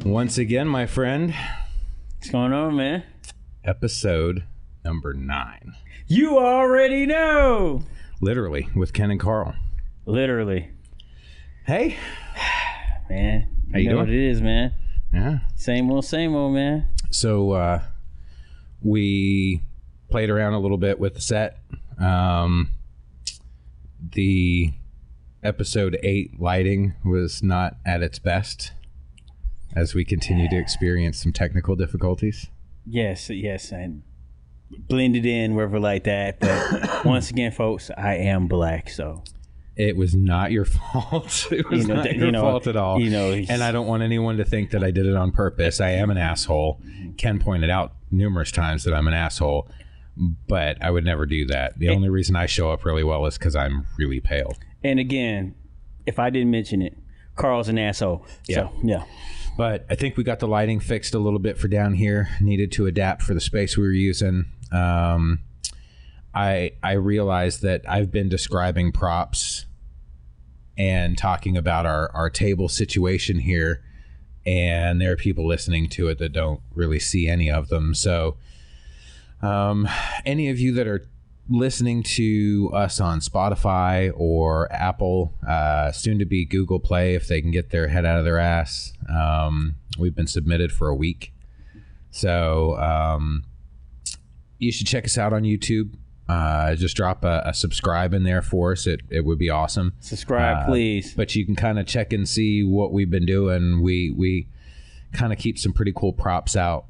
Once again, my friend. What's going on, man? Episode number 9. You already know. Literally, with Ken and Karl. Literally. Hey. Man. How you know doing? What it is, man. Yeah. Same old, man. So, we played around a little bit with the set. The episode 8 lighting was not at its best as we continue to experience some technical difficulties. Yes, and blended in wherever like that. But once again, folks, I am black, so it was not your fault. It was not your fault at all. And I don't want anyone to think that I did it on purpose. I am an asshole. Ken pointed out numerous times that I'm an asshole, but I would never do that. The only reason I show up really well is because I'm really pale. And again, if I didn't mention it, Carl's an asshole. Yeah. So, yeah. But I think we got the lighting fixed a little bit for down here. Needed to adapt for the space we were using. I realized that I've been describing props and talking about our table situation here, and there are people listening to it that don't really see any of them. So any of you that are listening to us on Spotify or Apple, soon to be Google Play if they can get their head out of their ass. We've been submitted for a week. So you should check us out on YouTube. Just drop a subscribe in there for us. It would be awesome. Subscribe, please. But you can kind of check and see what we've been doing. We kind of keep some pretty cool props out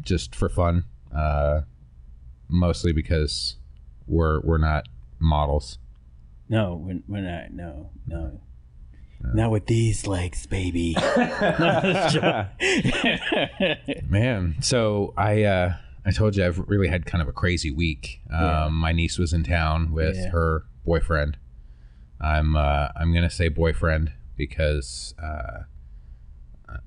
just for fun. Mostly because we're not models. No, we're not. No. Not with these legs, baby. Man, so I told you I've really had kind of a crazy week. My niece was in town with her boyfriend. I'm gonna say boyfriend because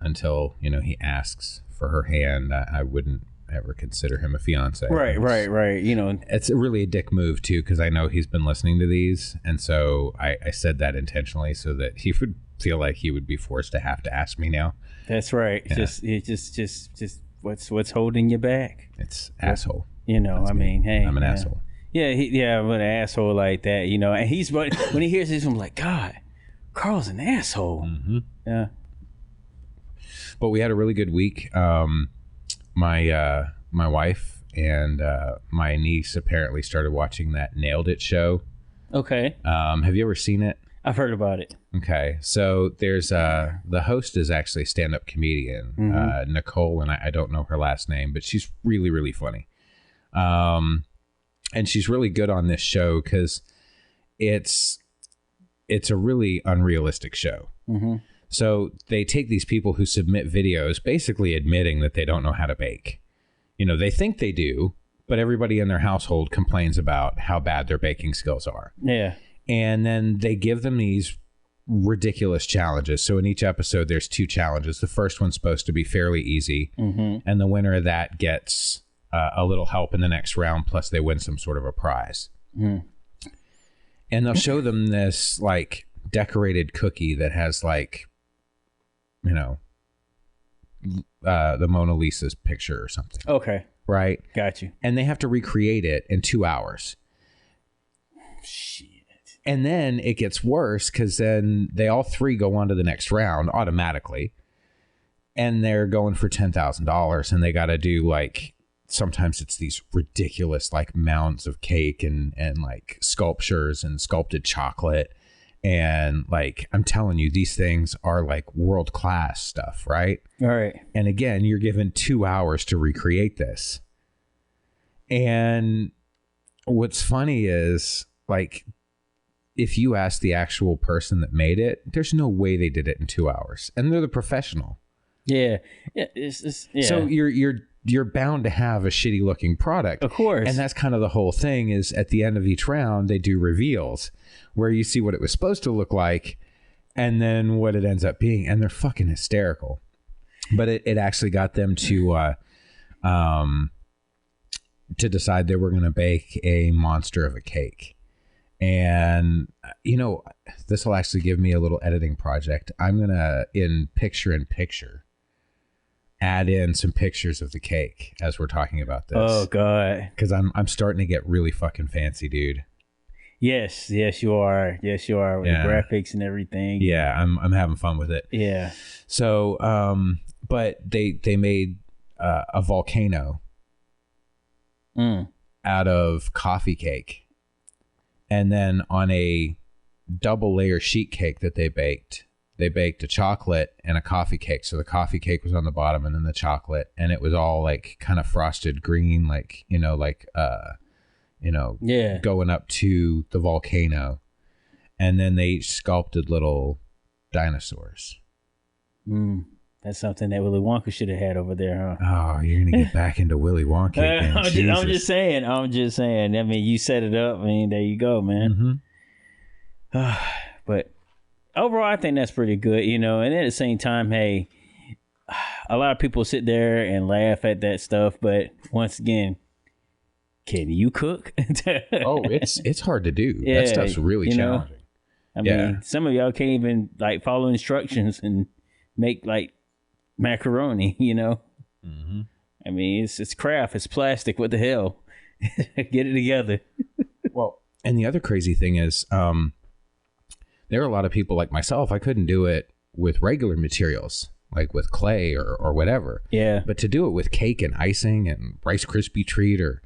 until he asks for her hand, I wouldn't ever consider him a fiance. Right. It's really a dick move too, because I know he's been listening to these, and so I said that intentionally so that he would feel like he would be forced to have to ask me now. That's right. Yeah. Just what's holding you back? It's asshole. That's me. Hey, I'm an asshole. Yeah, I'm an asshole like that. And he's when he hears this, I'm like, God, Carl's an asshole. Mm-hmm. Yeah. But we had a really good week. My wife and my niece apparently started watching that Nailed It show. Okay. Have you ever seen it? I've heard about it. Okay. So there's the host is actually a stand-up comedian, Nicole, and I don't know her last name, but she's really, really funny. And she's really good on this show because it's a really unrealistic show. Mm-hmm. So they take these people who submit videos basically admitting that they don't know how to bake. They think they do, but everybody in their household complains about how bad their baking skills are. Yeah. And then they give them these ridiculous challenges. So in each episode, there's 2 challenges. The first one's supposed to be fairly easy. Mm-hmm. And the winner of that gets a little help in the next round. Plus they win some sort of a prize. Mm. And they'll show them this like decorated cookie that has like, the Mona Lisa's picture or something. Okay. Right? Got you. And they have to recreate it in 2 hours. Shit. And then it gets worse because then they all 3 go on to the next round automatically. And they're going for $10,000 and they got to do like, sometimes it's these ridiculous like mounds of cake and like sculptures and sculpted chocolate. And like, I'm telling you, these things are like world-class stuff, right? All right. And again, you're given 2 hours to recreate this. And what's funny is like, if you ask the actual person that made it, there's no way they did it in 2 hours. And they're the professional. Yeah. So you're bound to have a shitty looking product. Of course. And that's kind of the whole thing is at the end of each round, they do reveals where you see what it was supposed to look like and then what it ends up being. And they're fucking hysterical. But it actually got them to decide they were going to bake a monster of a cake. And, you know, this will actually give me a little editing project. I'm going to, in picture add in some pictures of the cake as we're talking about this. Oh God. Because I'm starting to get really fucking fancy, dude. Yes, you are. Yes, you are with the graphics and everything. Yeah, I'm having fun with it. Yeah. So, but they made a volcano out of coffee cake, and then on a double layer sheet cake that they baked a chocolate and a coffee cake. So the coffee cake was on the bottom, and then the chocolate, and it was all like kind of frosted green, like going up to the volcano, and then they each sculpted little dinosaurs. That's something that Willy Wonka should have had over there, huh? Oh, you're gonna get back into Willy Wonka again. I'm just saying. I mean, you set it up. I mean, there you go, man. But overall, I think that's pretty good, And at the same time, hey, a lot of people sit there and laugh at that stuff, but once again, can you cook? It's hard to do. Yeah, that stuff's really challenging. I mean, some of y'all can't even like follow instructions and make like macaroni, I mean, it's craft, it's plastic. What the hell? Get it together. Well, and the other crazy thing is, there are a lot of people like myself. I couldn't do it with regular materials, like with clay or whatever. Yeah. But to do it with cake and icing and Rice Krispie treat or,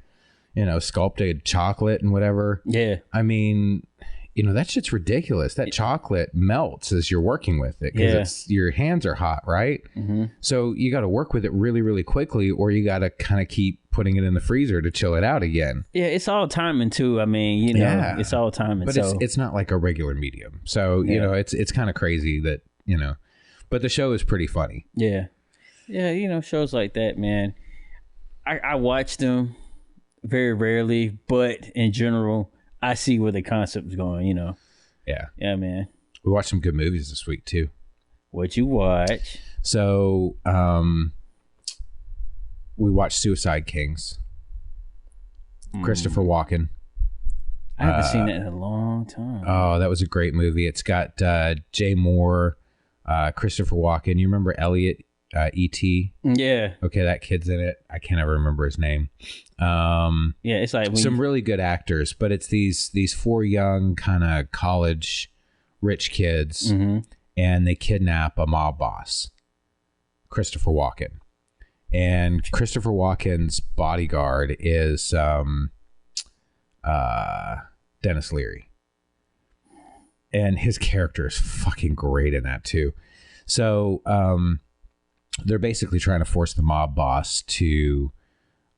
sculpted chocolate and whatever. Yeah. I mean, that shit's ridiculous. That chocolate melts as you're working with it because your hands are hot, right? So you got to work with it really, really quickly, or you got to kind of keep putting it in the freezer to chill it out again. Yeah, it's all timing too. I mean, it's all timing. But it's not like a regular medium. So, it's kind of crazy that, but the show is pretty funny. Yeah. Yeah, shows like that, man. I watch them very rarely, but in general, I see where the concept is going, Yeah. Yeah, man. We watched some good movies this week, too. What you watch? So, we watched Suicide Kings. Christopher Walken. I haven't seen it in a long time. Oh, that was a great movie. It's got Jay Moore, Christopher Walken. You remember Elliot, E.T.? Yeah. Okay, that kid's in it. I can't ever remember his name. It's like some really good actors, but it's these four young kind of college rich kids, and they kidnap a mob boss, Christopher Walken. And Christopher Walken's bodyguard is Dennis Leary. And his character is fucking great in that too. So they're basically trying to force the mob boss to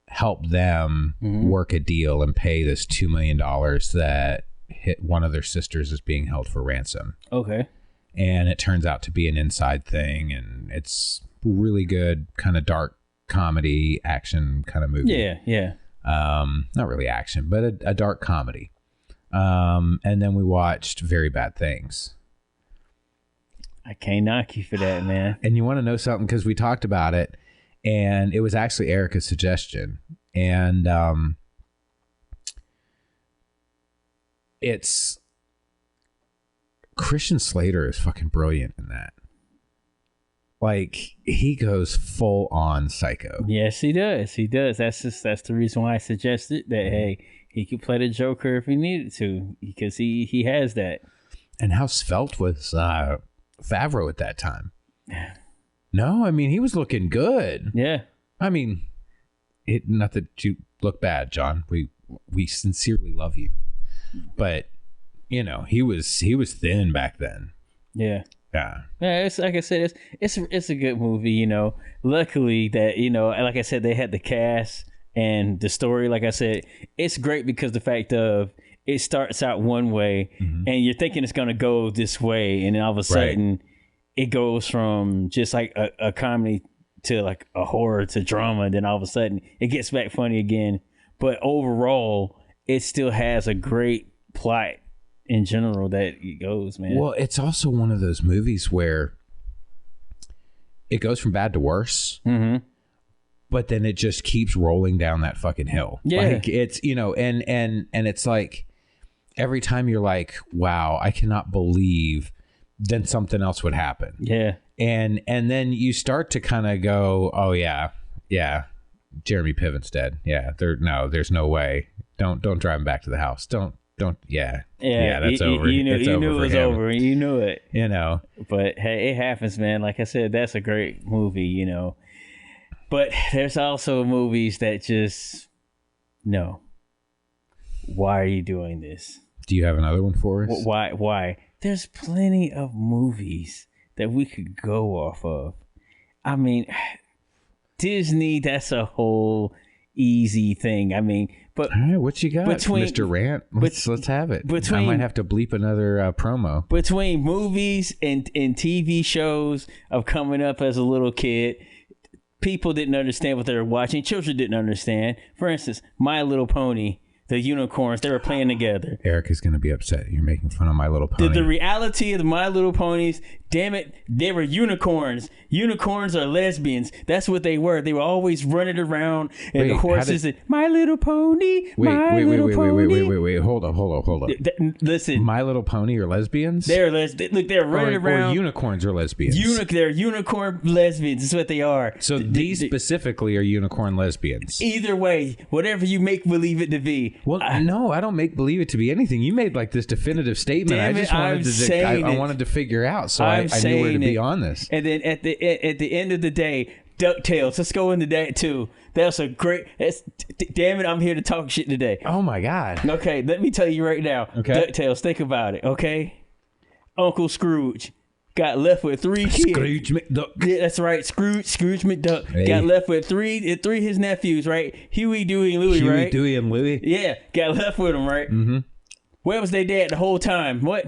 help them work a deal and pay this $2 million that hit one of their sisters is being held for ransom. Okay. And it turns out to be an inside thing, and it's really good, kind of dark comedy action kind of movie. Yeah. Not really action, but a dark comedy. And then we watched Very Bad Things. I can't knock you for that, man. And you want to know something, because we talked about it, and it was actually Erica's suggestion. And it's Christian Slater is fucking brilliant in that. Like, he goes full on psycho. Yes, he does. That's the reason why I suggested that. Hey, he could play the Joker if he needed to, because he has that. And how svelte was Favreau at that time? No, I mean, he was looking good. Yeah. I mean, not that you look bad, John. We sincerely love you, but he was thin back then. Yeah. Yeah. Yeah, it's like I said, it's a good movie, Luckily that, like I said, they had the cast and the story, like I said, it's great because the fact of it starts out one way and you're thinking it's gonna go this way, and then all of a sudden it goes from just like a comedy to like a horror to drama, and then all of a sudden it gets back funny again. But overall, it still has a great plot in general that it goes, man. Well, it's also one of those movies where it goes from bad to worse, but then it just keeps rolling down that fucking hill. Yeah. Like, it's, and it's like every time you're like, wow, I cannot believe, then something else would happen. Yeah. And then you start to kind of go, oh yeah, Jeremy Piven's dead. Yeah, there's no way. Don't drive him back to the house. Don't. Yeah, that's over. You knew it was him. over. You knew it. But hey, it happens, man. Like I said, that's a great movie. But there's also movies that just no. Why are you doing this? Do you have another one for us? Why? There's plenty of movies that we could go off of. I mean, Disney, that's a whole easy thing. I mean, but all right, what you got, Mr. Rant? Let's have it. I might have to bleep another promo. Between movies and TV shows of coming up as a little kid, people didn't understand what they were watching. Children didn't understand. For instance, My Little Pony. The unicorns, they were playing together. Eric is going to be upset. You're making fun of My Little Pony. The reality of the My Little Ponies, damn it, they were unicorns. Unicorns are lesbians. That's what they were. They were always running around, and the horses. My Little Pony. Wait. Hold up. Listen. My Little Pony are lesbians? They're Look, they're running around. Or unicorns are lesbians. They're unicorn lesbians. That's what they are. So these specifically are unicorn lesbians. Either way, whatever you make believe it to be. Well, no, I don't make believe it to be anything. You made like this definitive statement. Damn I just wanted I wanted to figure out, so I knew where to be on this. And then at the end of the day, DuckTales. Let's go into that too. That's a great. Damn it, I'm here to talk shit today. Oh my God. Okay, let me tell you right now. Okay. DuckTales. Think about it. Okay. Uncle Scrooge got left with 3 kids. Scrooge McDuck. Yeah, that's right. Scrooge McDuck got left with three of his nephews, right? Huey, Dewey, and Louie, right? Dewey, and Louie. Yeah, got left with them, right? Mm-hmm. Where was their dad the whole time? What?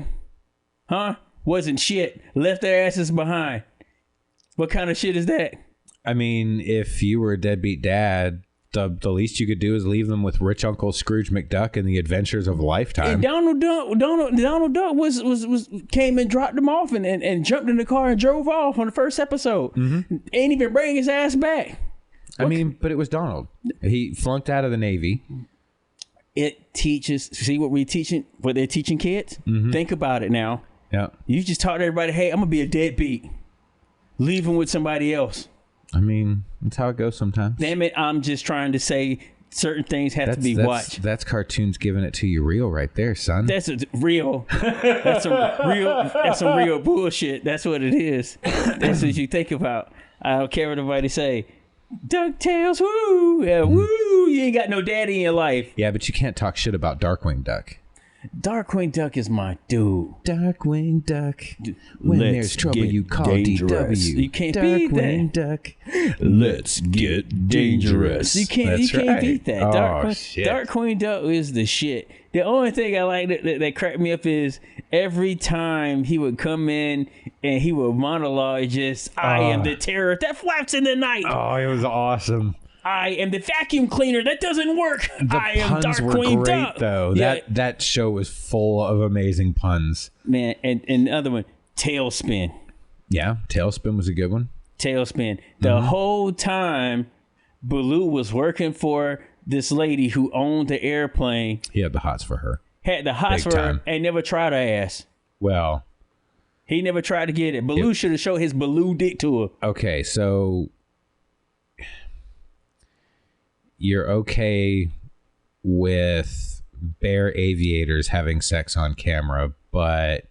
Huh? Wasn't shit. Left their asses behind. What kind of shit is that? I mean, if you were a deadbeat dad, the least you could do is leave them with rich Uncle Scrooge McDuck and the adventures of a lifetime. And Donald Duck was came and dropped him off and jumped in the car and drove off on the first episode. Mm-hmm. Ain't even bring his ass back. I mean, but it was Donald. He flunked out of the Navy. It teaches. See what we're teaching? What they're teaching kids? Mm-hmm. Think about it now. Yeah. You just taught everybody, hey, I'm gonna be a deadbeat. Leave him with somebody else. I mean, that's how it goes sometimes. Damn it, I'm just trying to say certain things have to be watched. That's cartoons giving it to you real right there, son. That's real. That's some real bullshit. That's what it is. That's what you think about. I don't care what nobody say. DuckTales, woo! Yeah, woo! You ain't got no daddy in your life. Yeah, but you can't talk shit about Darkwing Duck. Darkwing Duck is my dude. Darkwing Duck. When there's trouble, you call dangerous. DW. You can't beat that. Darkwing Duck. Let's get dangerous. You can't beat that. Shit. Darkwing Duck is the shit. The only thing I like that cracked me up is every time he would come in and he would monologue just, I am the terror that flaps in the night. Oh, it was awesome. I am the vacuum cleaner that doesn't work. I am puns Darkwing were great, Duck. Though. Yeah. That show was full of amazing puns. Man, and the other one, Tailspin. Yeah, Tailspin was a good one. Tailspin. The whole time, Baloo was working for this lady who owned the airplane. He had the hots for her. Had the hots for her and never tried her ass. Well, he never tried to get it. Baloo should have showed his Baloo dick to her. Okay, so you're okay with bear aviators having sex on camera, but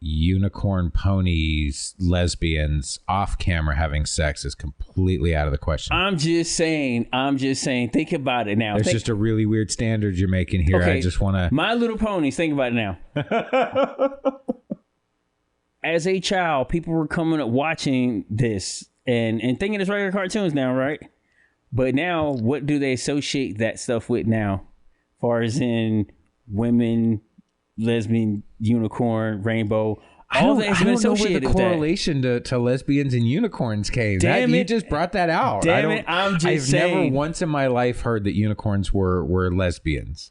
unicorn ponies, lesbians off camera having sex is completely out of the question. I'm just saying. Think about it now. There's just a really weird standard you're making here. Okay, I just want to. My Little Ponies. Think about it now. As a child, people were coming up watching this and thinking it's regular cartoons now, right? But now, what do they associate that stuff with now? As far as in women, lesbian, unicorn, rainbow. I don't know where the correlation to lesbians and unicorns came. You just brought that out. Damn it, I'm just saying. I've never once in my life heard that unicorns were lesbians.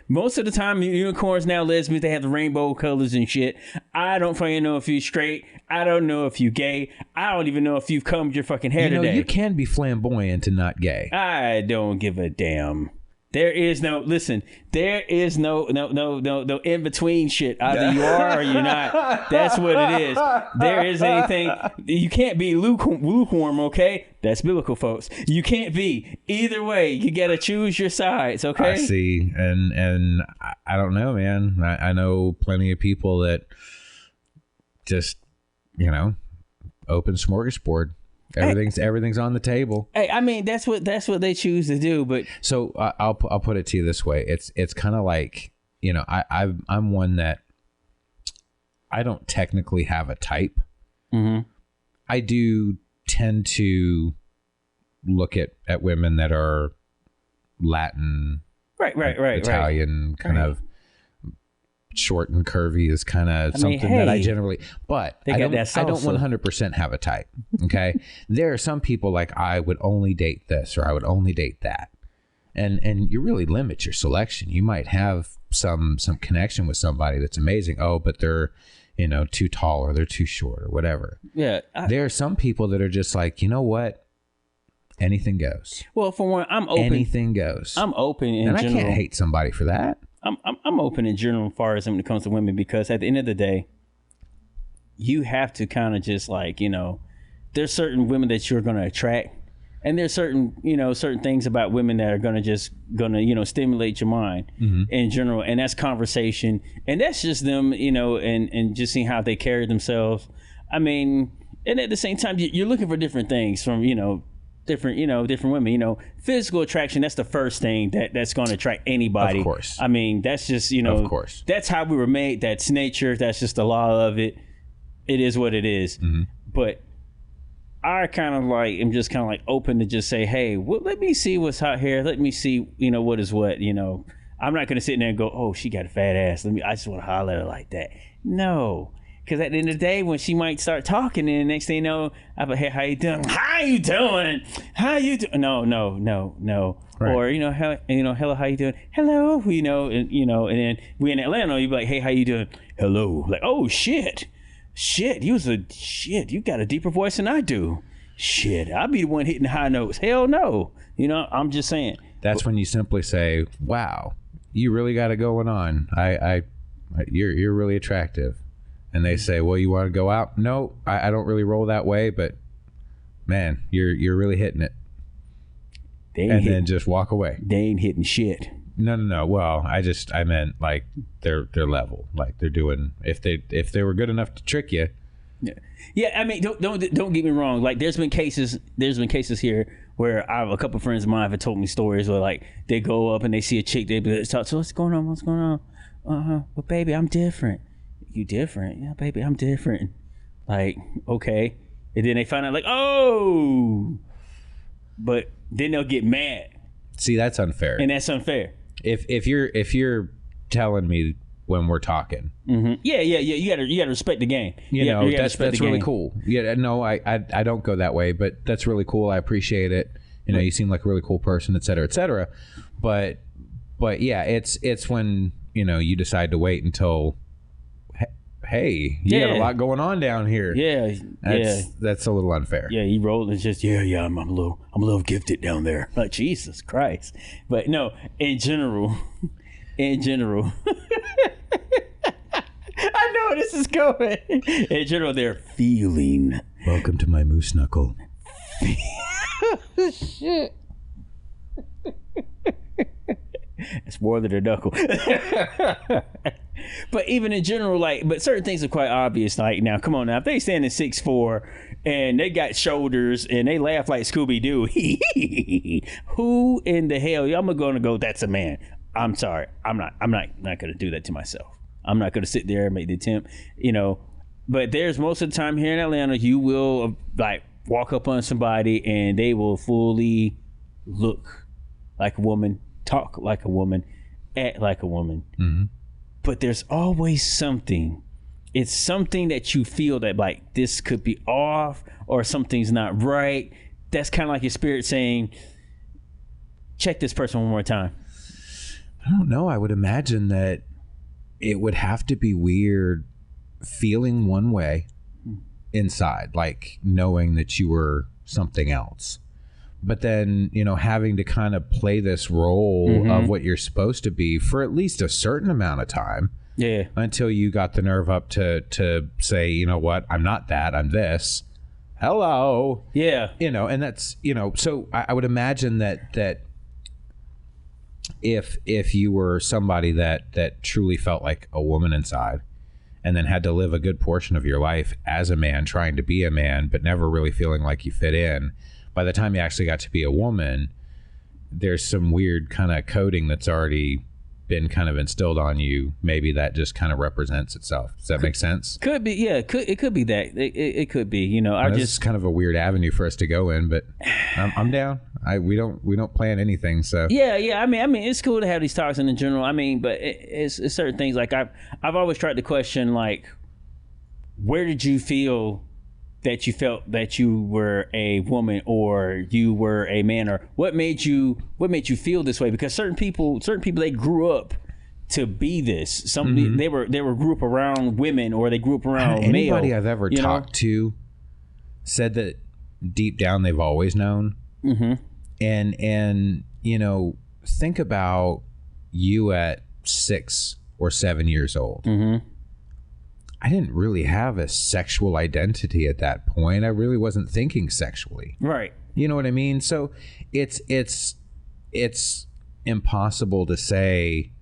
Most of the time, unicorns now lesbians, they have the rainbow colors and shit. I don't fucking know if you're straight. I don't know if you gay. I don't even know if you've combed your fucking hair today. You can be flamboyant and not gay. I don't give a damn. There is no in between shit. Either you are or you're not. That's what it is. There is anything. You can't be lukewarm, okay? That's biblical, folks. You can't be either way. You got to choose your sides, okay? I see. And I don't know, man. I know plenty of people that just, open smorgasbord. Everything's on the table. Hey, I mean, that's what they choose to do. But so I'll put it to you this way. It's kind of like, I'm one that I don't technically have a type. Mm-hmm. I do tend to look at women that are Latin, right, Italian, kind of short and curvy is kind of something that I generally, but I don't 100% have a type. Okay. There are some people like, I would only date this, or I would only date that. And you really limit your selection. You might have some connection with somebody that's amazing. Oh, but they're, too tall, or they're too short, or whatever. Yeah. There are some people that are just like, you know what? Anything goes. Well, for one, I'm open. Anything goes. I'm open in general. And I can't hate somebody for that. I'm open in general as far as when it comes to women, because at the end of the day, you have to kind of just like, there's certain women that you're going to attract, and there's certain things about women that are going to stimulate your mind in general. And that's conversation, and that's just them, and just seeing how they carry themselves. I mean, and at the same time, you're looking for different things from, different women. Physical attraction, that's the first thing that's going to attract anybody. Of course. I mean, that's just, of course, that's how we were made. That's nature. That's just the law of it. It is what it is. Mm-hmm. But I kind of like, am just kind of like open to just say, hey, well, let me see what's out here. Let me see, what is what, I'm not going to sit in there and go, oh, she got a fat ass. I just want to holler at her like that. No. Because at the end of the day, when she might start talking, and the next thing you know, I'm like, hey, how you doing? How you doing? How you doing? No. Right. Or, hello, how you doing? Hello, and then we in Atlanta, you be like, hey, how you doing? Hello. Like, oh, shit, you got a deeper voice than I do. Shit, I'll be the one hitting the high notes. Hell no. I'm just saying. That's when you simply say, wow, you really got it going on. You're really attractive. And they say, well, you want to go out? No, I don't really roll that way, but man, you're really hitting it. Then just walk away. They ain't hitting shit. No. Well, I meant like they're level, like they're doing, if they were good enough to trick you. Yeah. I mean, don't get me wrong. Like there's been cases here where a couple of friends of mine have told me stories where like they go up and they see a chick, they be like, so what's going on? Well, baby, I'm different. You different? Yeah, baby, I'm different. Like, okay. And then they find out like, oh, but then they'll get mad. See, that's unfair. And that's unfair. If you're telling me when we're talking, yeah, you gotta respect the game. That's really cool. Yeah, no, I don't go that way, but that's really cool. I appreciate it. You seem like a really cool person, et cetera, et cetera. But yeah, it's when you decide to wait until, hey, you got a lot going on down here. That's a little unfair. Yeah, he rolled and just I'm a little gifted down there. Like Jesus Christ. But no, in general, I know where this is going. In general, they're feeling. Welcome to my moose knuckle. Shit. It's more than a knuckle. But even in general, but certain things are quite obvious. Like, now, come on now. If they standing 6'4" and they got shoulders and they laugh like Scooby-Doo, who in the hell? I'm going to go, that's a man. I'm sorry. I'm not going to do that to myself. I'm not going to sit there and make the attempt, But there's most of the time here in Atlanta, you will walk up on somebody and they will fully look like a woman, talk like a woman, act like a woman. Mm-hmm. But there's always something. It's something that you feel that this could be off or something's not right. That's kind of like your spirit saying, check this person one more time. I don't know. I would imagine that it would have to be weird feeling one way inside, like knowing that you were something else. but then, you know, having to kind of play this role of what you're supposed to be for at least a certain amount of time. Yeah. Until you got the nerve up to say, you know what, I'm not that, I'm this. Hello. Yeah. You know, and that's, you know, so I would imagine that if you were somebody that truly felt like a woman inside, and then had to live a good portion of your life as a man, trying to be a man, but never really feeling like you fit in, by the time you actually got to be a woman, there's some weird kind of coding that's already been kind of instilled on you. Maybe that just kind of represents itself. Does that make sense? Could be, yeah. It could be that. It could be. You know, This is kind of a weird avenue for us to go in, but I'm down. We don't plan anything, so yeah. I mean, it's cool to have these talks in general. I mean, but it's certain things like I've always tried to question, like, where did you feel that you felt that you were a woman or you were a man, or what made you feel this way? Because certain people they grew up to be this. Some they were grew up around women, or they grew up around anybody male, I've ever talked to said that deep down they've always known. And you know, think about you at 6 or 7 years old. I didn't really have a sexual identity at that point. I really wasn't thinking sexually. Right. You know what I mean? So it's impossible to say,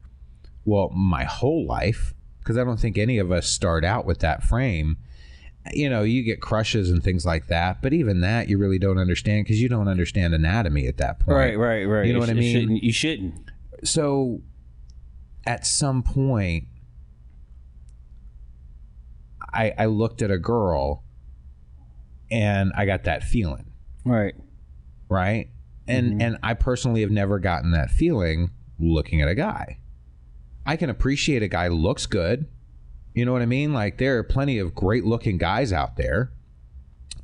well, my whole life, because I don't think any of us start out with that frame. You know, you get crushes and things like that, but even that you really don't understand, because you don't understand anatomy at that point. Right. You know what I mean? You shouldn't. So at some point, I looked at a girl and I got that feeling. Right. And I personally have never gotten that feeling looking at a guy. I can appreciate a guy who looks good. You know what I mean? Like, there are plenty of great looking guys out there.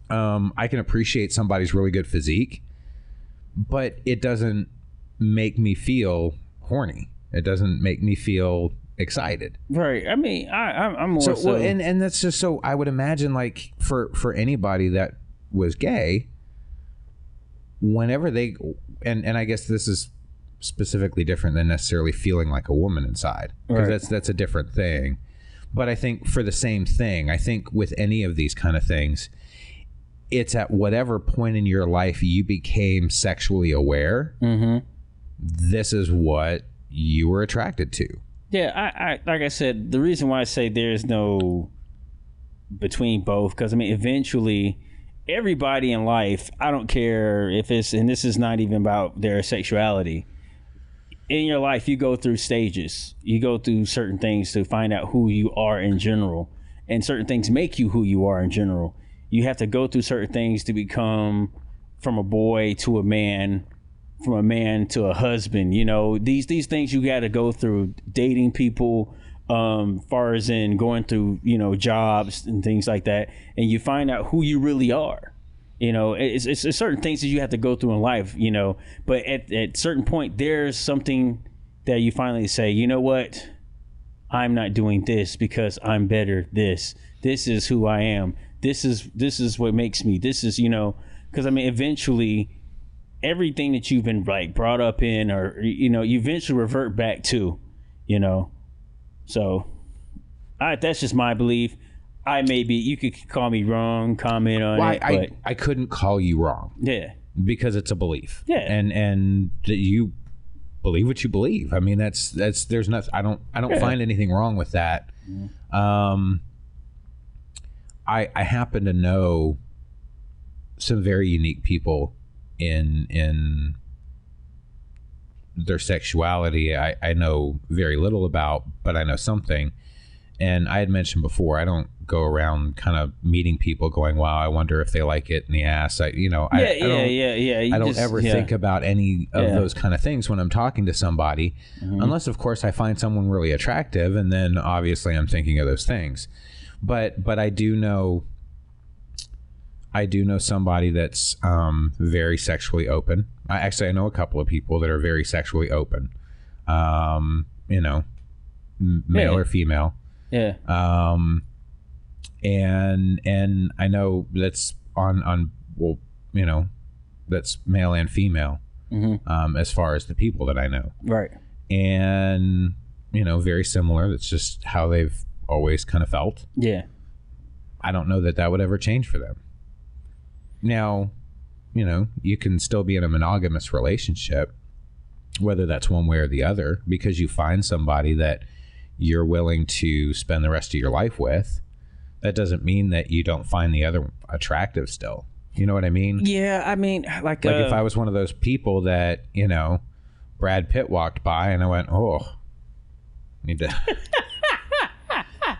I can appreciate somebody's really good physique, but it doesn't make me feel horny. It doesn't make me feel excited. Right. I mean, I'm more so. Well, and that's just so. I would imagine, like, for anybody that was gay, whenever they and I guess this is specifically different than necessarily feeling like a woman inside, because that's a different thing. But I think for the same thing, I think with any of these kind of things, it's at whatever point in your life you became sexually aware. This is what you were attracted to. Yeah, I like I said, the reason why I say there's no between both, because I mean, eventually everybody in life, I don't care if it's, and this is not even about their sexuality, in your life you go through stages. You go through certain things to find out who you are in general, and certain things make you who you are in general. You have to go through certain things to become from a boy to a man, from a man to a husband. You know, these things you got to go through, dating people, far as in going through, you know, jobs and things like that, and you find out who you really are. You know, it's certain things that you have to go through in life, you know, but at certain point, there's something that you finally say, you know what, I'm not doing this because I'm better. This is who I am. This is what makes me. This is, you know, because I mean, eventually everything that you've been like brought up in, or, you know, you eventually revert back to, you know, so that's just my belief. I may be, you could call me wrong, comment on it, but I couldn't call you wrong. Yeah. Because it's a belief. Yeah. And that you believe what you believe. I mean, that's there's nothing, I don't find anything wrong with that. I happen to know some very unique people in their sexuality. I know very little about, but I know something. And I had mentioned before, I don't go around kind of meeting people going, wow, I wonder if they like it in the ass. I don't ever think about any of those kind of things when I'm talking to somebody, unless, of course, I find someone really attractive. And then obviously I'm thinking of those things. But I do know somebody that's very sexually open. I know a couple of people that are very sexually open, you know, male or female. Yeah. And I know that's on well, you know, that's male and female, as far as the people that I know. Right. And, very similar. That's just how they've always kind of felt. Yeah. I don't know that would ever change for them. Now, you can still be in a monogamous relationship, whether that's one way or the other, because you find somebody that you're willing to spend the rest of your life with. That doesn't mean that you don't find the other attractive still. You know what I mean? Yeah, I mean, like if I was one of those people that, Brad Pitt walked by and I went, oh, need to...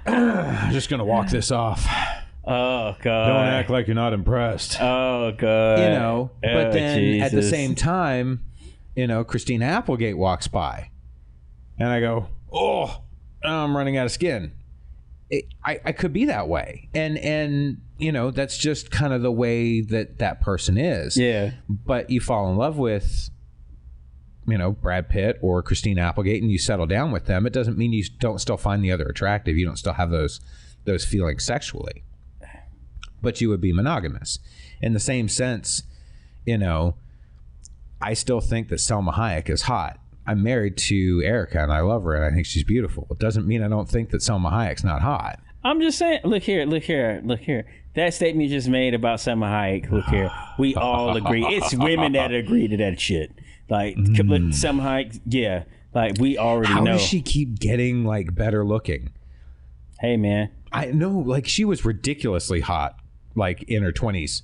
I'm just going to walk this off. Oh, God. Don't act like you're not impressed. Oh, God. But then at the same time, Christina Applegate walks by and I go, oh, I'm running out of skin. I could be that way. And that's just kind of the way that person is. Yeah. But you fall in love with, Brad Pitt or Christina Applegate and you settle down with them. It doesn't mean you don't still find the other attractive. You don't still have those feelings sexually. But you would be monogamous. In the same sense, I still think that Selma Hayek is hot. I'm married to Erica and I love her and I think she's beautiful. It doesn't mean I don't think that Selma Hayek's not hot. I'm just saying, look here. That statement you just made about Selma Hayek, look here. We all agree. It's women that agree to that shit. Like, Selma Hayek, yeah. Like, we already know. How does she keep getting, better looking? Hey, man. I know, she was ridiculously hot, in her 20s.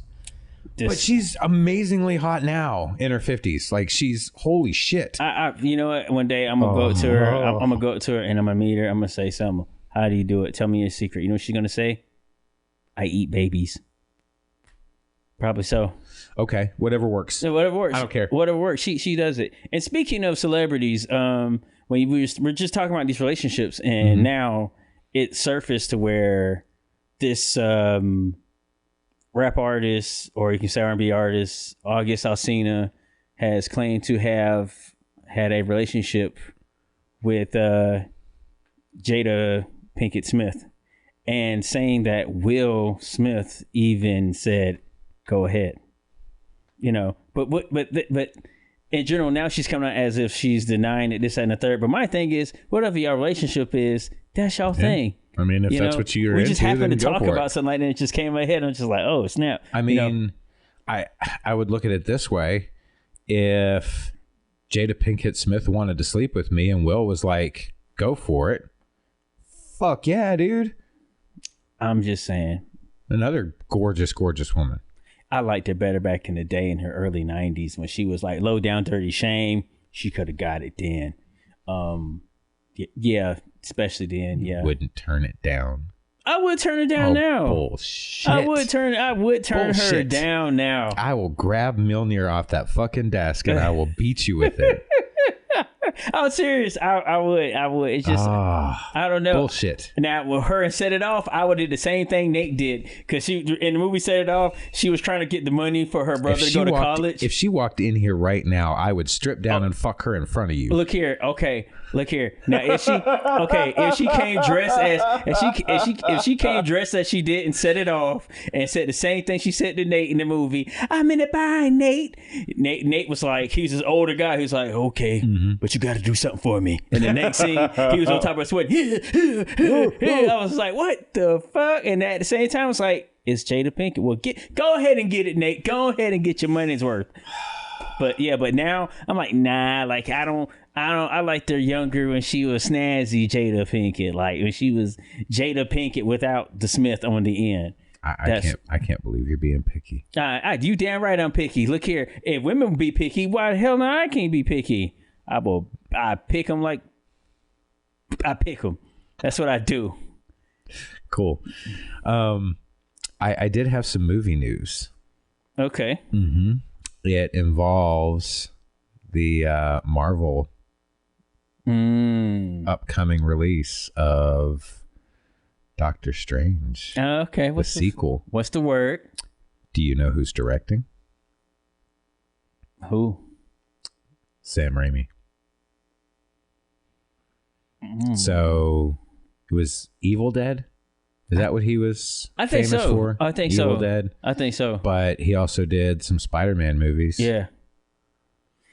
But she's amazingly hot now in her 50s. She's holy shit. You know what? One day I'm gonna go to her. I'm gonna go to her and I'm gonna meet her. I'm gonna say, Selma, how do you do it? Tell me your secret. You know what she's gonna say? I eat babies. Probably so. Okay, whatever works. So whatever works. I don't care. Whatever works. She does it. And speaking of celebrities, when we're just talking about these relationships, and now it surfaced to where this rap artist, or you can say R&B artist, August Alsina, has claimed to have had a relationship with Jada Pinkett Smith, and saying that Will Smith even said, "Go ahead," But in general, now she's coming out as if she's denying it, this, that, and the third. But my thing is, whatever your relationship is, that's your thing. I mean, if that's what you're into, we just happened to talk about it. Something like that, and it just came in my head. And I'm just like, oh snap! I mean, I would look at it this way: if Jada Pinkett Smith wanted to sleep with me, and Will was like, "Go for it," fuck yeah, dude. I'm just saying. Another gorgeous, gorgeous woman. I liked her better back in the day in her early 90s when she was like Low Down Dirty Shame. She could have got it then. Yeah, especially then. Yeah, wouldn't turn it down. I would turn her down now. Bullshit. I would turn her down now. I will grab Milner off that fucking desk and I will beat you with it. I'm serious. I would. It's just, I don't know. Bullshit. Now, with her and Set It Off, I would do the same thing Nate did. Because she, in the movie Set It Off, she was trying to get the money for her brother to go to college. If she walked in here right now, I would strip down and fuck her in front of you. Look here. Okay. Look here. Now, if she came dressed as she did and Set It Off and said the same thing she said to Nate in the movie, I'm in the bind, Nate. Nate was like, he's this older guy. He's like, okay, but you got to do something for me. And the next scene, he was on top of her sweat. I was like, what the fuck? And at the same time, I was like, it's Jada Pinkett. Well, go ahead and get it, Nate. Go ahead and get your money's worth. But now I'm like, nah, like I liked her younger when she was snazzy Jada Pinkett, like when she was Jada Pinkett without the Smith on the end. I can't believe you're being picky. You damn right I'm picky. Look here, if women be picky, why the hell I can't be picky? I pick them like I pick them. That's what I do. Cool. I did have some movie news. Okay. Mm-hmm. It involves the Marvel upcoming release of Doctor Strange. Okay, what's the sequel? What's the word? Do you know who's directing? Who? Sam Raimi. So it was Evil Dead, Is that what he was I think famous so. for? I think Evil so. Dead? I think so. But he also did some Spider-Man movies. Yeah.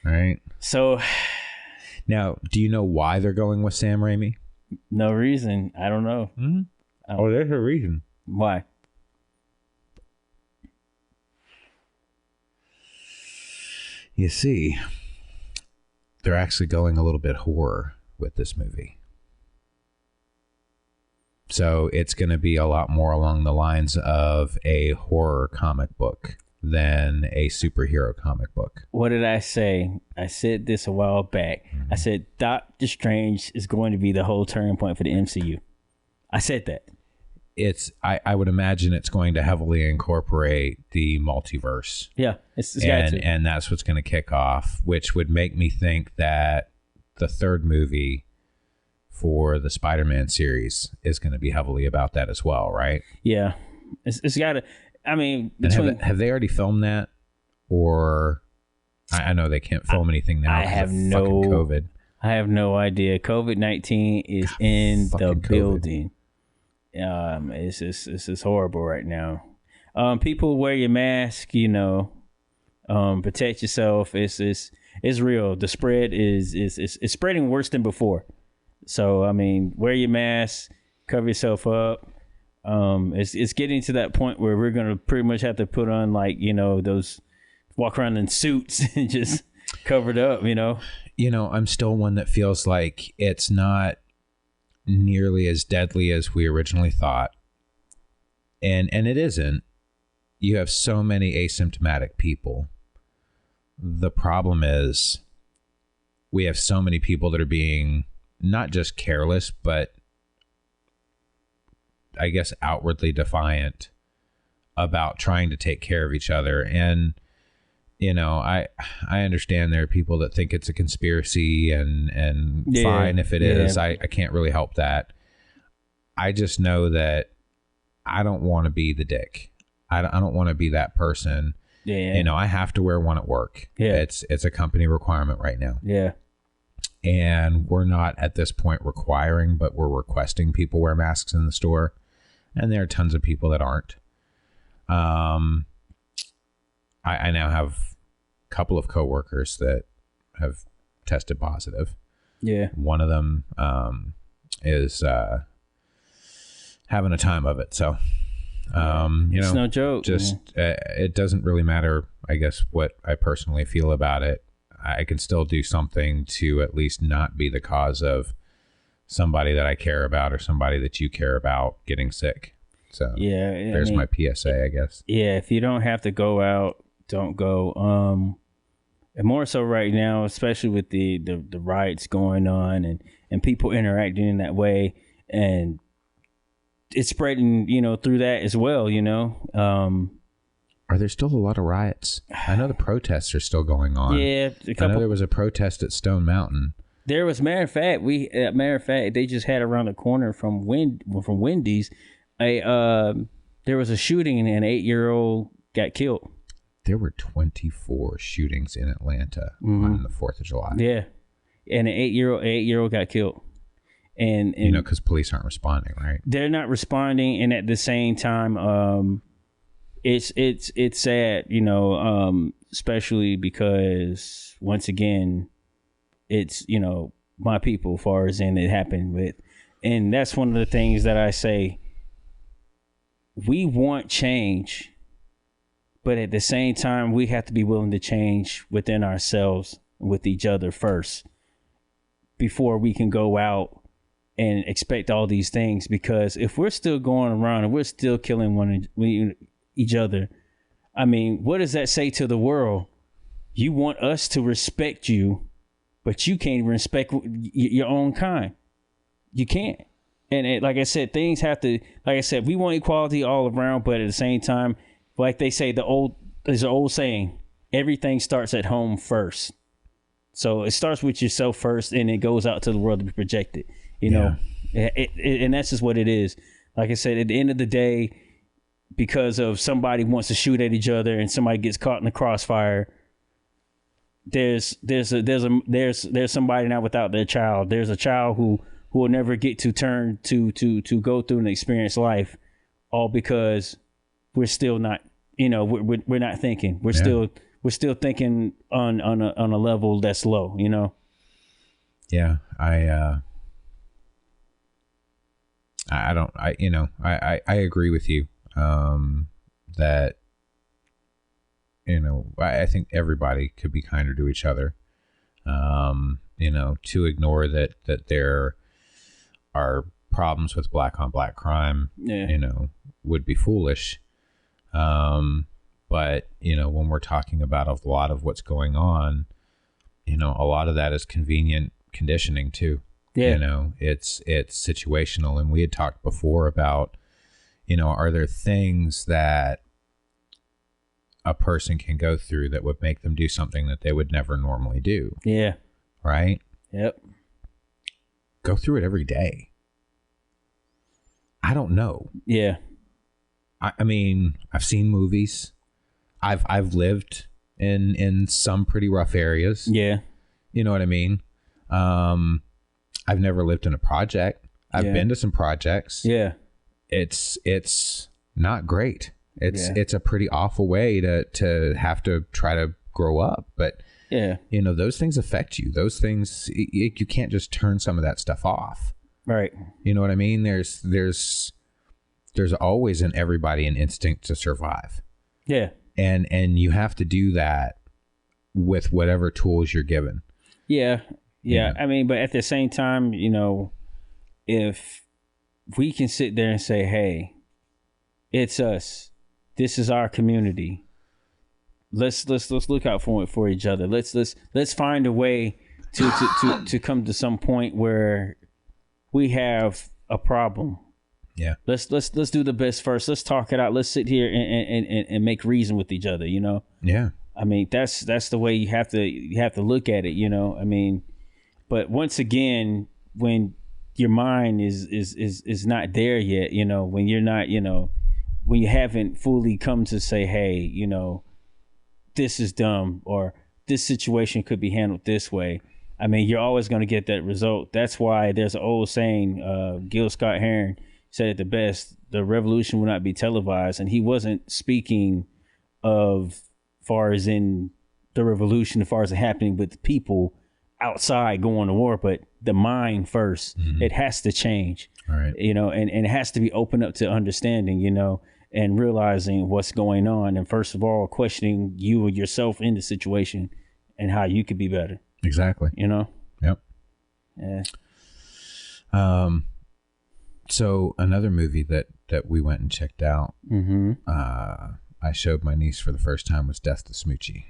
Right? So... Now, do you know why they're going with Sam Raimi? No reason. I don't know. Mm-hmm. Oh, there's a reason. Why? You see, they're actually going a little bit horror with this movie. So it's going to be a lot more along the lines of a horror comic book than a superhero comic book. What did I say? I said this a while back. Mm-hmm. I said Doctor Strange is going to be the whole turning point for the MCU. I said that. I would imagine it's going to heavily incorporate the multiverse. Yeah, it's got to. And that's what's going to kick off, which would make me think that the third movie for the Spider-Man series is going to be heavily about that as well, right? Yeah, it's got to. I mean, have they already filmed that? Or I know they can't film anything now. I have no COVID. I have no idea. COVID-19 is in the building. It's just horrible right now. People wear your mask. Protect yourself. It's real. The spread is spreading worse than before. So I mean, wear your mask, cover yourself up. It's getting to that point where we're gonna pretty much have to put on those walk around in suits and just covered up. I'm still one that feels like it's not nearly as deadly as we originally thought, and it isn't. You have so many asymptomatic people. The problem is we have so many people that are being not just careless, but I guess outwardly defiant about trying to take care of each other. And I understand there are people that think it's a conspiracy, and fine if it is. I can't really help that. I just know that I don't want to be the dick. I don't want to be that person. Yeah. I have to wear one at work. Yeah. It's a company requirement right now. Yeah. And we're not at this point requiring, but we're requesting people wear masks in the store. And there are tons of people that aren't. I now have a couple of coworkers that have tested positive. Yeah. One of them is having a time of it. So, it's no joke. Just it doesn't really matter, I guess, what I personally feel about it. I can still do something to at least not be the cause of somebody that I care about or somebody that you care about getting sick. So there's my PSA, I guess. Yeah, if you don't have to go out, don't go. And more so right now, especially with the riots going on and people interacting in that way, and it's spreading, through that as well, Are there still a lot of riots? I know the protests are still going on. Yeah, I know there was a protest at Stone Mountain. There was, matter of fact, they just had around the corner from Wendy's, there was a shooting and an 8-year-old got killed. There were 24 shootings in Atlanta on the 4th of July. Yeah, and an 8-year-old got killed, and because police aren't responding, right? They're not responding, and at the same time, it's sad, especially because once again, it's my people, far as in it happened with, and that's one of the things that I say. We want change, but at the same time, we have to be willing to change within ourselves, with each other first, before we can go out and expect all these things. Because if we're still going around and we're still killing each other, I mean, what does that say to the world? You want us to respect you, but you can't even respect your own kind. You can't. And like I said, things have to, like I said, we want equality all around, but at the same time, like they say, there's an old saying, everything starts at home first. So it starts with yourself first, and it goes out to the world to be projected, know. And that's just what it is. Like I said, at the end of the day, because of somebody wants to shoot at each other and somebody gets caught in the crossfire, there's somebody now without their child. There's a child who will never get to turn to go through and experience life, all because we're still not, we're not thinking. We're still thinking on a level that's low, Yeah, I agree with you. That, I think everybody could be kinder to each other. To ignore that there are problems with black on black crime, would be foolish. But, when we're talking about a lot of what's going on, a lot of that is convenient conditioning too. Yeah. It's situational. And we had talked before about, are there things that a person can go through that would make them do something that they would never normally do? Yeah. Right? Yep. Go through it every day. I don't know. Yeah. I mean, I've seen movies. I've lived in some pretty rough areas. Yeah. You know what I mean? I've never lived in a project. I've been to some projects. Yeah. It's not great. It's a pretty awful way to have to try to grow up. But those things affect you. Those things, you can't just turn some of that stuff off. Right. You know what I mean? There's always in everybody an instinct to survive. Yeah. And you have to do that with whatever tools you're given. Yeah. Yeah. I mean, but at the same time, if we can sit there and say, hey, it's us, this is our community. Let's look out for each other. Let's find a way to come to some point where we have a problem. Yeah. Let's do the best first. Let's talk it out. Let's sit here and make reason with each other, Yeah. I mean, that's the way you have to look at it, I mean, but once again, when your mind is not there yet, when you're not, when you haven't fully come to say, hey, this is dumb, or this situation could be handled this way. I mean, you're always going to get that result. That's why there's an old saying, Gil Scott-Heron said it the best: the revolution will not be televised. And he wasn't speaking of far as in the revolution, as far as it happening with the people outside going to war, but the mind first. Mm-hmm. It has to change. All right. And it has to be open up to understanding, and realizing what's going on. And first of all, questioning you or yourself in the situation and how you could be better. Exactly. Yep. Yeah. So another movie that we went and checked out, mm-hmm. I showed my niece for the first time, was Death to Smoochie.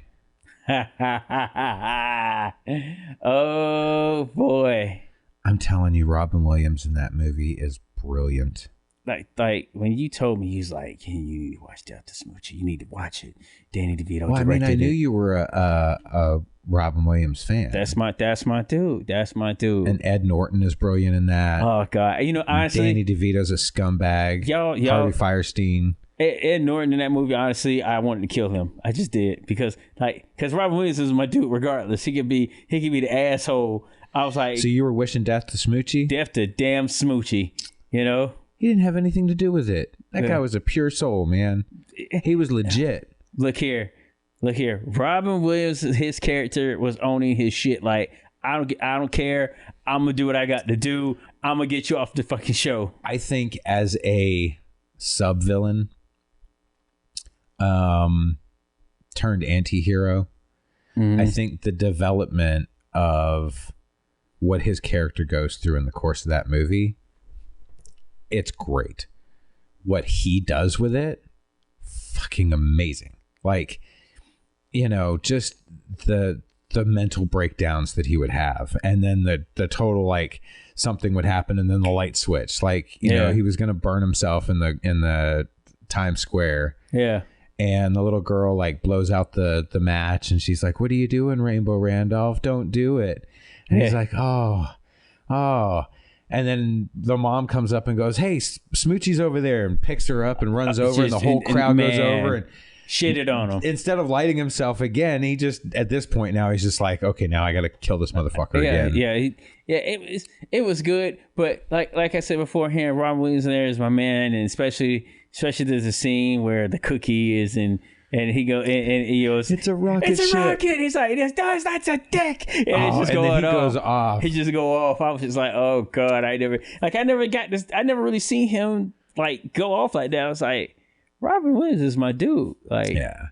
Oh boy. I'm telling you, Robin Williams in that movie is brilliant. Like when you told me, he's like, "Can you watch Death to Smoochie? You need to watch it." Danny DeVito. Well, I mean, I knew you were a Robin Williams fan. That's my dude. That's my dude. And Ed Norton is brilliant in that. Oh God, honestly, Danny DeVito's a scumbag. Yo, Harvey Firestein. Ed Norton in that movie, honestly, I wanted to kill him. I just did because Robin Williams is my dude. Regardless, he could be the asshole. I was like, so you were wishing death to Smoochie? Death to damn Smoochie. He didn't have anything to do with it. That guy was a pure soul, man. He was legit. Look here. Robin Williams, his character was owning his shit. Like, I don't care. I'm gonna do what I got to do. I'm gonna get you off the fucking show. I think as a sub-villain, turned anti-hero, mm-hmm. I think the development of what his character goes through in the course of that movie, it's great. What he does with it, fucking amazing. Like, just the mental breakdowns that he would have, and then the total, like, something would happen and then the light switch. Like, you know, he was gonna burn himself in the Times Square. Yeah. And the little girl, like, blows out the match, and she's like, "What are you doing, Rainbow Randolph? Don't do it." And he's like, oh. And then the mom comes up and goes, "Hey, Smoochie's over there," and picks her up and runs over, and the whole crowd goes over and shitted on him. Instead of lighting himself again, he just, at this point now, he's just like, okay, now I got to kill this motherfucker again. It was good, but like I said beforehand, Robin Williams in there is my man, and especially Especially there's a scene where the cookie is in. And he goes, it's a rocket It's a ship. rocket. He's like, that's a dick. And it's just and going then he off. goes off. He just go off. I was just like, oh God, I never got this. I never really seen him like go off like that. I was like, Robin Williams is my dude. Like, yeah.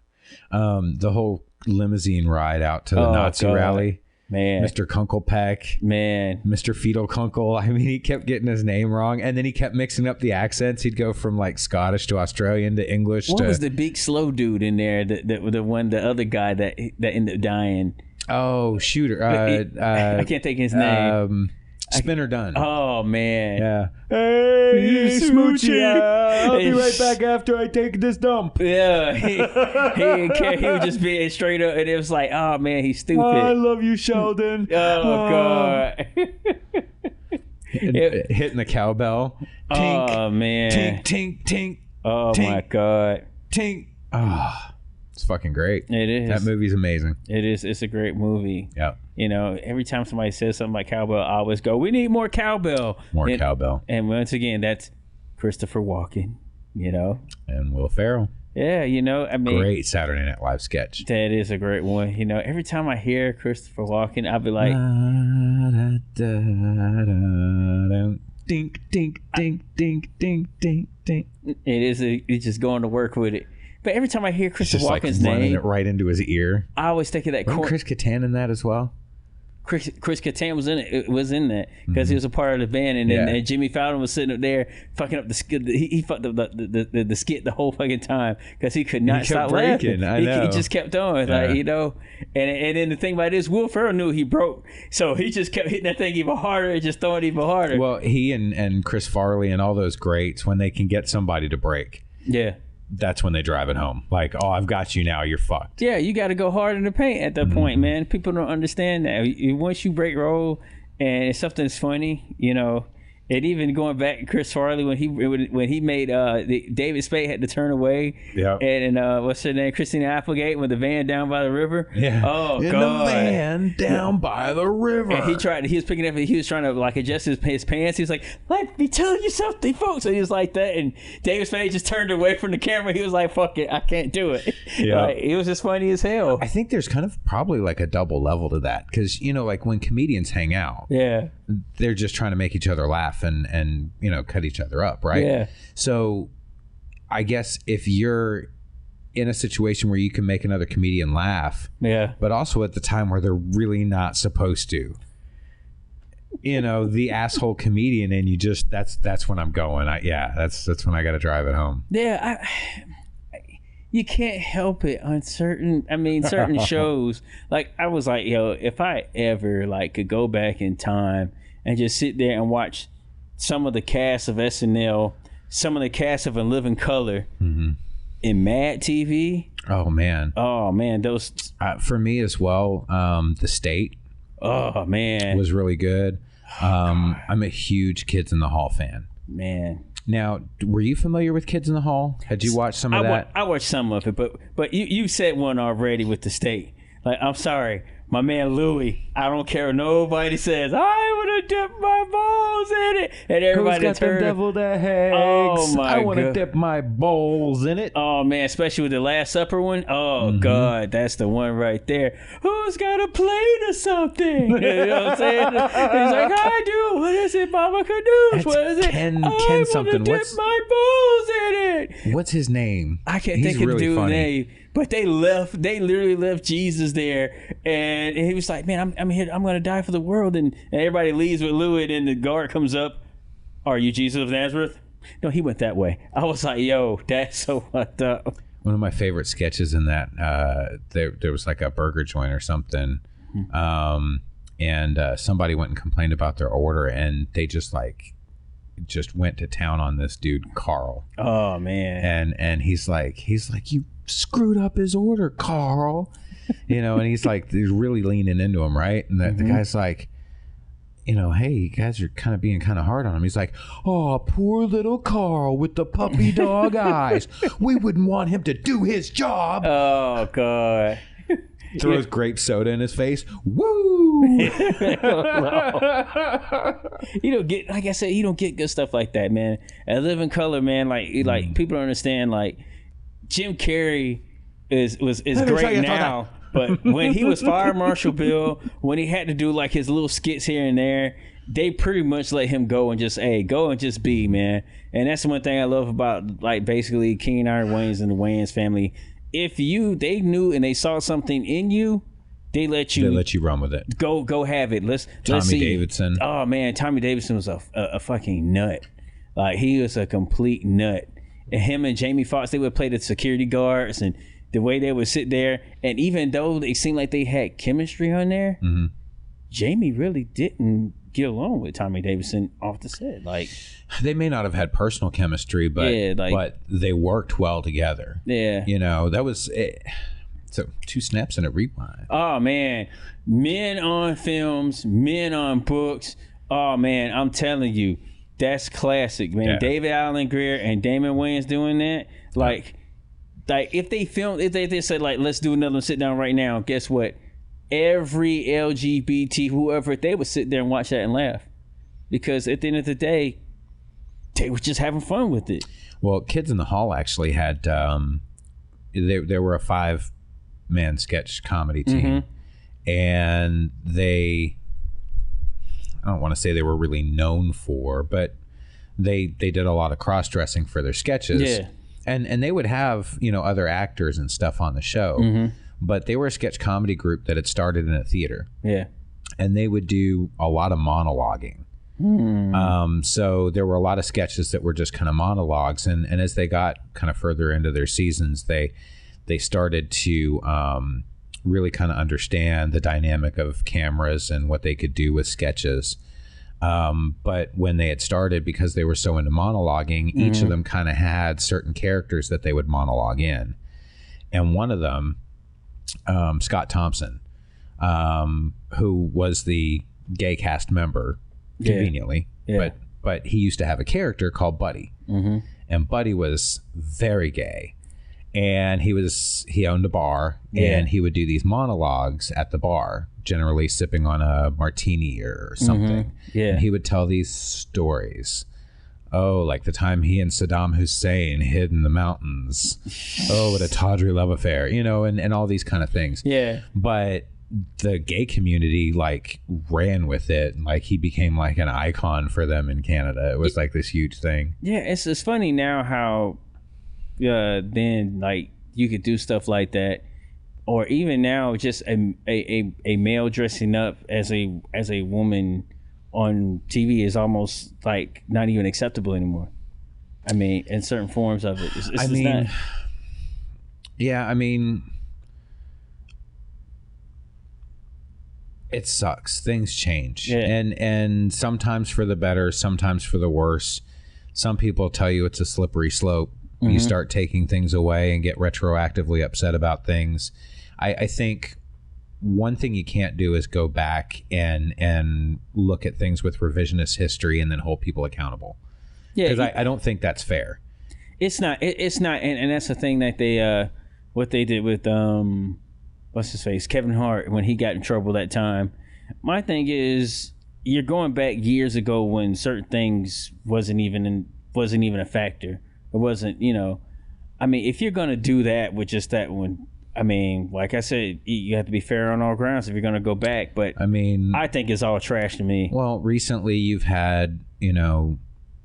The whole limousine ride out to the Nazi rally. Man. Mr. Kunkelpeck. Man. Mr. Fetal Kunkel. I mean, he kept getting his name wrong. And then he kept mixing up the accents. He'd go from like Scottish to Australian to English. What was the big slow dude in there? The other guy that ended up dying. Oh, shooter. I can't think of his name. Spinner Dunn. Oh, man. Yeah. Hey, Smoochie. I'll be right back after I take this dump. Yeah. He didn't care. He was just being straight up. And it was like, oh, man, he's stupid. I love you, Sheldon. Oh, God. Hitting the cowbell. Tink, oh, man. Tink, tink, tink. Oh, tink, my God. Tink. Oh, it's fucking great. It is. That movie's amazing. It is. It's a great movie. Yeah. You know, every time somebody says something like cowbell, I always go, we need more cowbell. More cowbell. And once again, that's Christopher Walken, you know. And Will Ferrell. Yeah, you know, I mean. Great Saturday Night Live sketch. That is a great one. You know, every time I hear Christopher Walken, I'll be like. Dink, dink, dink, dink, dink, dink, dink. It's just going to work with it. But every time I hear Christopher Walken's like running name, it right into his ear. I always think of that. Wasn't Chris Kattan in that as well? Chris Kattan was in it. It was in that because he was a part of the band, and then and Jimmy Fallon was sitting up there fucking up the skit. He fucked up the skit the whole fucking time because he could not stop laughing. He just kept on, like, you know. And then the thing about this, Will Ferrell knew he broke, so he just kept hitting that thing even harder and just throwing it even harder. Well, he and Chris Farley and all those greats, when they can get somebody to break, that's when they drive it home. Like, oh, I've got you now. You're fucked. Yeah, you got to go hard in the paint at that point, man. People don't understand that. Once you break roll and it's something that's funny, you know. And even going back to Chris Farley when he made David Spade had to turn away. Yeah. And what's her name? Christina Applegate with the van down by the river. Yeah. Oh, in God. the van down by the river. And he was picking up. He was trying to like adjust his pants. He was like, "Let me tell you something, folks." And he was like that. And David Spade just turned away from the camera. He was like, "Fuck it, I can't do it." Yeah. Like, it was just funny as hell. I think there's kind of probably like a double level to that because you know, like when comedians hang out. Yeah. They're just trying to make each other laugh and you know, cut each other up, right? Yeah. So I guess if you're in a situation where you can make another comedian laugh, but also at the time where they're really not supposed to, you know, the asshole comedian, and you just that's when I'm going. That's when I got to drive it home. Yeah, you can't help it on certain shows. Like I was like, yo, if I ever like could go back in time and just sit there and watch some of the cast of SNL, some of the cast of In Living Color in Mad TV. Oh man, those for me as well. The State. Oh man, was really good. I'm a huge Kids in the Hall fan. Man. Now, were you familiar with Kids in the Hall? Had you watched some of that? I watched some of it, but you said one already with The State. Like, I'm sorry, my man Louis, I don't care what nobody says. I want to dip my balls in it. And everybody Who's got the deviled eggs? Oh, my God. I want to dip my balls in it. Oh, man, especially with the Last Supper one. Oh, God, that's the one right there. Who's got a plate or something? You know what I'm saying? He's like, I do. What is it, Mama Caduce? What is it? Ken something. I want to dip my balls in it. What's his name? I can't think of the dude's name. But they literally left Jesus there, and he was like, "Man, I'm here. I'm gonna die for the world." And everybody leaves with Louis, and the guard comes up. Are you Jesus of Nazareth? No, he went that way. I was like, "Yo, that's so fucked up." One of my favorite sketches in that, there was like a burger joint or something, and somebody went and complained about their order, and they just went to town on this dude Carl. Oh man! And he's like you screwed up his order, Carl. You know, and he's really leaning into him, right? And the guy's like, you know, hey, you guys are kind of being kind of hard on him. He's like, oh, poor little Carl with the puppy dog eyes. We wouldn't want him to do his job. Oh God. throws grape soda in his face. Woo! You don't get, like I said, you don't get good stuff like that, man. At Living Color, man, like people don't understand. Like Jim Carrey is great now, but when he was Fire Marshal Bill, when he had to do like his little skits here and there, they pretty much let him go and just be, man. And that's the one thing I love about like basically King Iron Wayans and the Wayans family. If they knew and they saw something in you, they let you run with it. Go have it. Let's Tommy see. Davidson. Oh man, Tommy Davidson was a fucking nut. Like he was a complete nut. And him and Jamie Foxx, they would play the security guards, and the way they would sit there. And even though they seemed like they had chemistry on there, Jamie really didn't get along with Tommy Davidson off the set. Like they may not have had personal chemistry, but but they worked well together. Yeah, you know, that was it. So 2 snaps and a rewind. Oh man, men on films, men on books. Oh man, I'm telling you, that's classic, man. Yeah. David Alan Grier and Damon Wayans doing that, like if they said like, let's do another one, sit down right now. Guess what? Every LGBT whoever, they would sit there and watch that and laugh, because at the end of the day, they were just having fun with it. Well, Kids in the Hall actually had there were a 5-man sketch comedy team, and I don't want to say they were really known for, but they did a lot of cross-dressing for their sketches. Yeah. And they would have, you know, other actors and stuff on the show, but they were a sketch comedy group that had started in a theater. Yeah. And they would do a lot of monologuing. So there were a lot of sketches that were just kind of monologues, and as they got kind of further into their seasons, they started to really kind of understand the dynamic of cameras and what they could do with sketches. But when they had started, because they were so into monologuing, each of them kind of had certain characters that they would monologue in. And one of them, Scott Thompson, who was the gay cast member, conveniently, but he used to have a character called Buddy. And Buddy was very gay. And he owned a bar, and he would do these monologues at the bar, generally sipping on a martini or something. And he would tell these stories. Oh, like the time he and Saddam Hussein hid in the mountains. Oh, what a tawdry love affair, you know, and all these kind of things. Yeah. But the gay community like ran with it, and like he became like an icon for them in Canada. It was like this huge thing. Yeah, it's funny now how then like you could do stuff like that, or even now just a male dressing up as a woman on TV is almost like not even acceptable anymore. I mean, in certain forms of it, it's not. Yeah, I mean, it sucks. Things change, and sometimes for the better, sometimes for the worse. Some people tell you it's a slippery slope. You start taking things away and get retroactively upset about things. I think one thing you can't do is go back and look at things with revisionist history and then hold people accountable. Yeah, because I don't think that's fair. It's not. It's not, and that's the thing that they what they did with what's his face, Kevin Hart, when he got in trouble that time. My thing is, you're going back years ago when certain things wasn't even a factor. It wasn't, you know, I mean, if you're going to do that with just that one, I mean, like I said, you have to be fair on all grounds if you're going to go back. But I mean, I think it's all trash to me. Well, recently you've had, you know,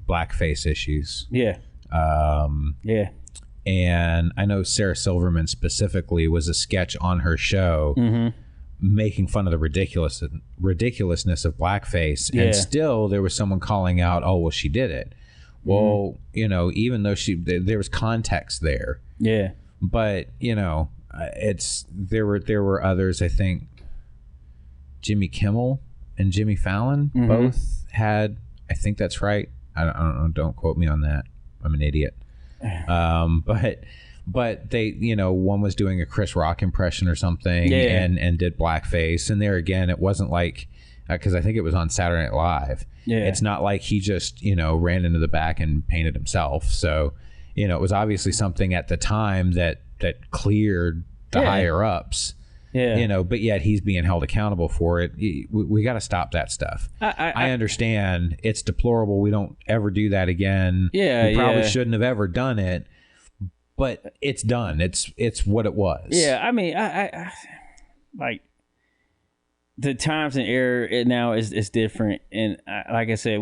blackface issues. Yeah. Yeah. And I know Sarah Silverman specifically was a sketch on her show making fun of the ridiculousness of blackface. And still there was someone calling out, oh, well, she did it. Well, you know, even though there was context there. Yeah. But, you know, there were others, I think Jimmy Kimmel and Jimmy Fallon both had, I think that's right. I don't know, don't quote me on that. I'm an idiot. But they, you know, one was doing a Chris Rock impression or something and did blackface. And there again, it wasn't like, because I think it was on Saturday Night Live. Yeah. It's not like he just, you know, ran into the back and painted himself. So, you know, it was obviously something at the time that cleared the higher ups. Yeah. But yet he's being held accountable for it. We got to stop that stuff. I understand it's deplorable. We don't ever do that again. Yeah. We probably shouldn't have ever done it, but it's done. It's what it was. Yeah. I mean, I like the times and era now is different. And like I said,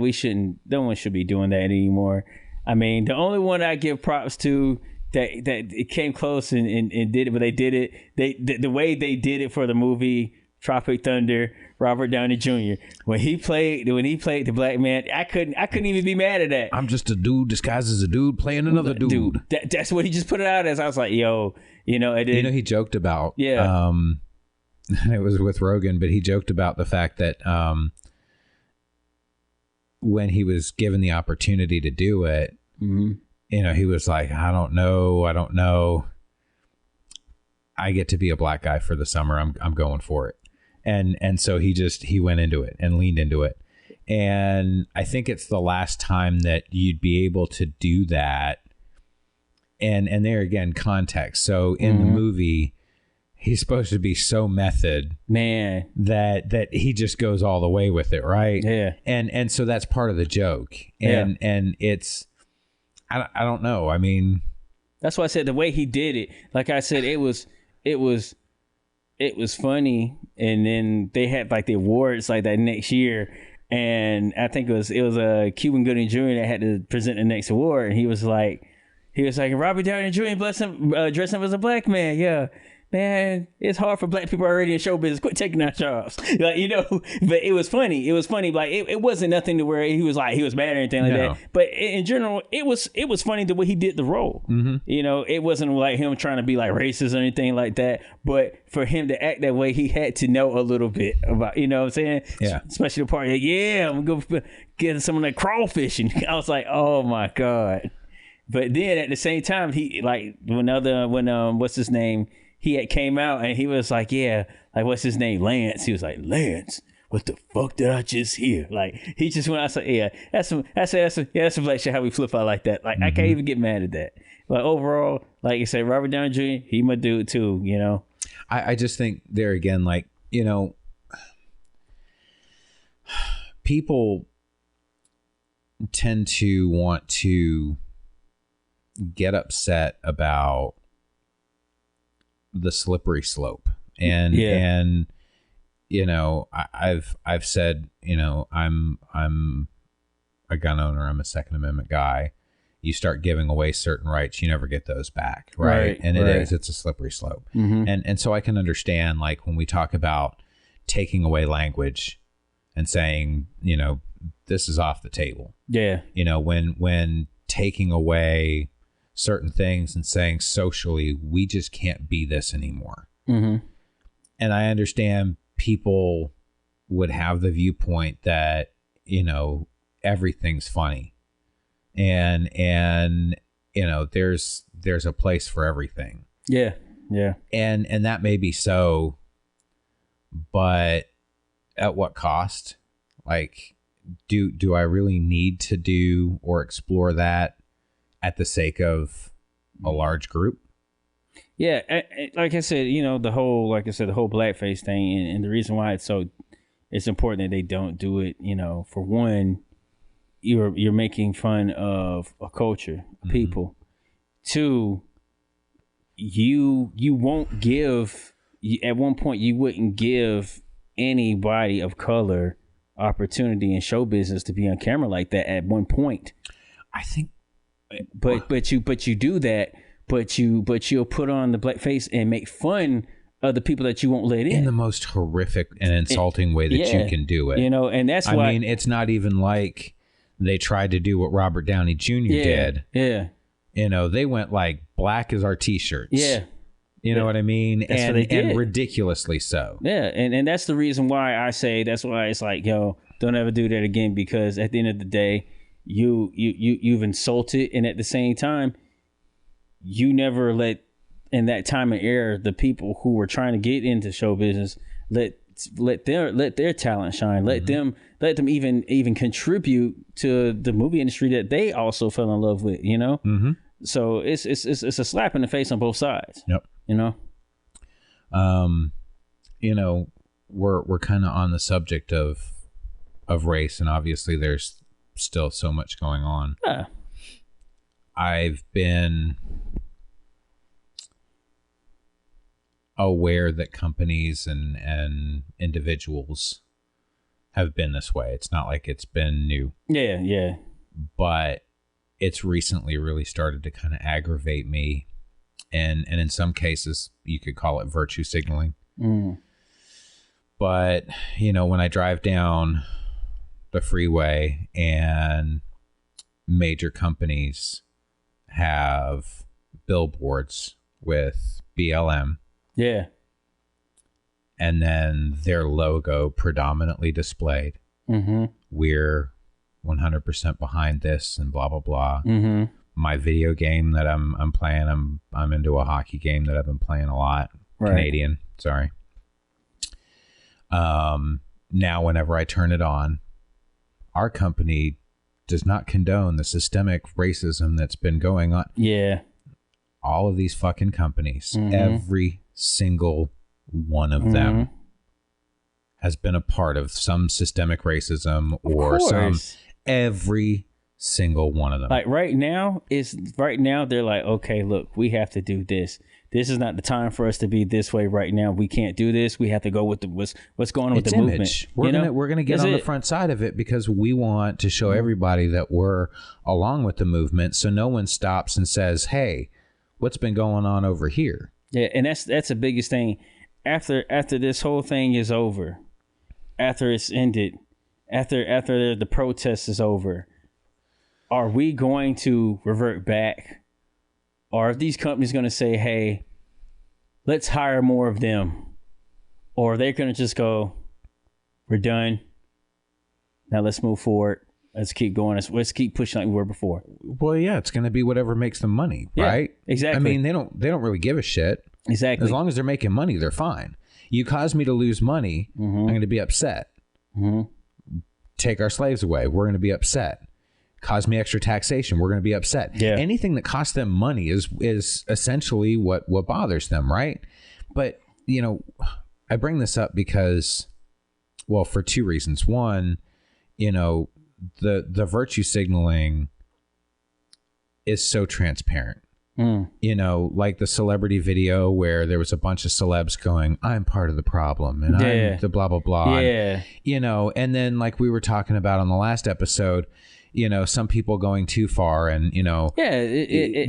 no one should be doing that anymore. I mean, the only one I give props to that it came close and did it, but they did it. The way they did it for the movie Tropic Thunder, Robert Downey Jr. When he played the black man, I couldn't even be mad at that. I'm just a dude disguised as a dude playing another dude. That's what he just put it out as. I was like, yo, he joked about, it was with Rogan, but he joked about the fact that when he was given the opportunity to do it, he was like, I don't know. I get to be a black guy for the summer. I'm going for it. And so he went into it and leaned into it. And I think it's the last time that you'd be able to do that. And there again, context. So in the movie, he's supposed to be so method, man, that he just goes all the way with it, right? Yeah. And so that's part of the joke. And it's, I don't know. I mean, that's why I said the way he did it. Like I said, it was funny. And then they had like the awards like that next year, and I think it was Cuban Gooding Jr. that had to present the next award, and he was like Robert Downey Jr. dressing up as a black man, yeah. Man, it's hard for black people already in show business. Quit taking our jobs, but it was funny. Like it wasn't nothing to where he was mad or anything like that. But in general, it was funny the way he did the role. It wasn't like him trying to be like racist or anything like that. But for him to act that way, he had to know a little bit about, what I'm saying? Yeah. Especially the part, I'm gonna go get some of that crawfishing. I was like, oh my God. But then at the same time, he like when what's his name? He had came out and he was like, what's his name? Lance. He was like, Lance, what the fuck did I just hear? Like, he just went out and said, that's some black shit how we flip out like that. Like, I can't even get mad at that. But overall, like you said, Robert Downey Jr., he my dude too, I just think there again, like, people tend to want to get upset about the slippery slope, and I've said, I'm a gun owner, I'm a Second Amendment guy. You start giving away certain rights, you never get those back, right? And it's a slippery slope. And so I can understand, like, when we talk about taking away language and saying, this is off the table, when taking away certain things and saying socially, we just can't be this anymore. And I understand people would have the viewpoint that, everything's funny, and there's a place for everything. Yeah. And that may be so, but at what cost? Like, do I really need to do or explore that at the sake of a large group? Yeah, like I said, the whole blackface thing, and the reason why it's important that they don't do it. For one, you're making fun of a culture, people. Two, you won't give. At one point, you wouldn't give anybody of color opportunity in show business to be on camera like that. At one point, I think. But you do that, but you'll put on the blackface and make fun of the people that you won't let in the most horrific and insulting way that you can do it. And that's why, I mean, it's not even like they tried to do what Robert Downey Jr. did. Yeah. They went like black as our t-shirts. Yeah. You know what I mean? That's what they did. And ridiculously so. Yeah. And that's the reason why I say, that's why it's like, don't ever do that again, because at the end of the day, you've insulted, and at the same time, you never let, in that time and era, the people who were trying to get into show business let their talent shine. Let them even contribute to the movie industry that they also fell in love with. So it's a slap in the face on both sides. Yep. we're kind of on the subject of race, and obviously there's still so much going on. Yeah. I've been aware that companies and individuals have been this way. It's not like it's been new. Yeah. But it's recently really started to kind of aggravate me. And in some cases, you could call it virtue signaling. Mm. But, when I drive down the freeway and major companies have billboards with BLM. Yeah. And then their logo predominantly displayed. Mm-hmm. We're 100% behind this and blah, blah, blah. Mm-hmm. My video game that I'm playing, I'm into a hockey game that I've been playing a lot. Right. Canadian, sorry. Now whenever I turn it on, our company does not condone the systemic racism that's been going on. Yeah. All of these fucking companies, Mm-hmm. every single one of them has been a part of some systemic racism or every single one of them. Like right now they're like, okay, look, we have to do this. This is not the time for us to be this way right now. We can't do this. We have to go with what's going on with the movement. We're gonna get on the front side of it because we want to show everybody that we're along with the movement, so no one stops and says, "Hey, what's been going on over here?" Yeah, and that's the biggest thing. After this whole thing is over, after it's ended, after the protest is over, are we going to revert back? Or are these companies going to say, hey, let's hire more of them? Or are they going to just go, we're done. Now let's move forward. Let's keep going. Let's keep pushing like we were before. Well, yeah, it's going to be whatever makes them money, right? Exactly. I mean, they don't really give a shit. Exactly. As long as they're making money, they're fine. You cause me to lose money, I'm going to be upset. Mm-hmm. Take our slaves away, we're going to be upset. Cause me extra taxation, we're going to be upset. Yeah. Anything that costs them money is essentially what bothers them, right? But, I bring this up because, well, for two reasons. One, the virtue signaling is so transparent. Like the celebrity video where there was a bunch of celebs going, I'm part of the problem and I'm the blah, blah, blah. Yeah. And then like we were talking about on the last episode, some people going too far and,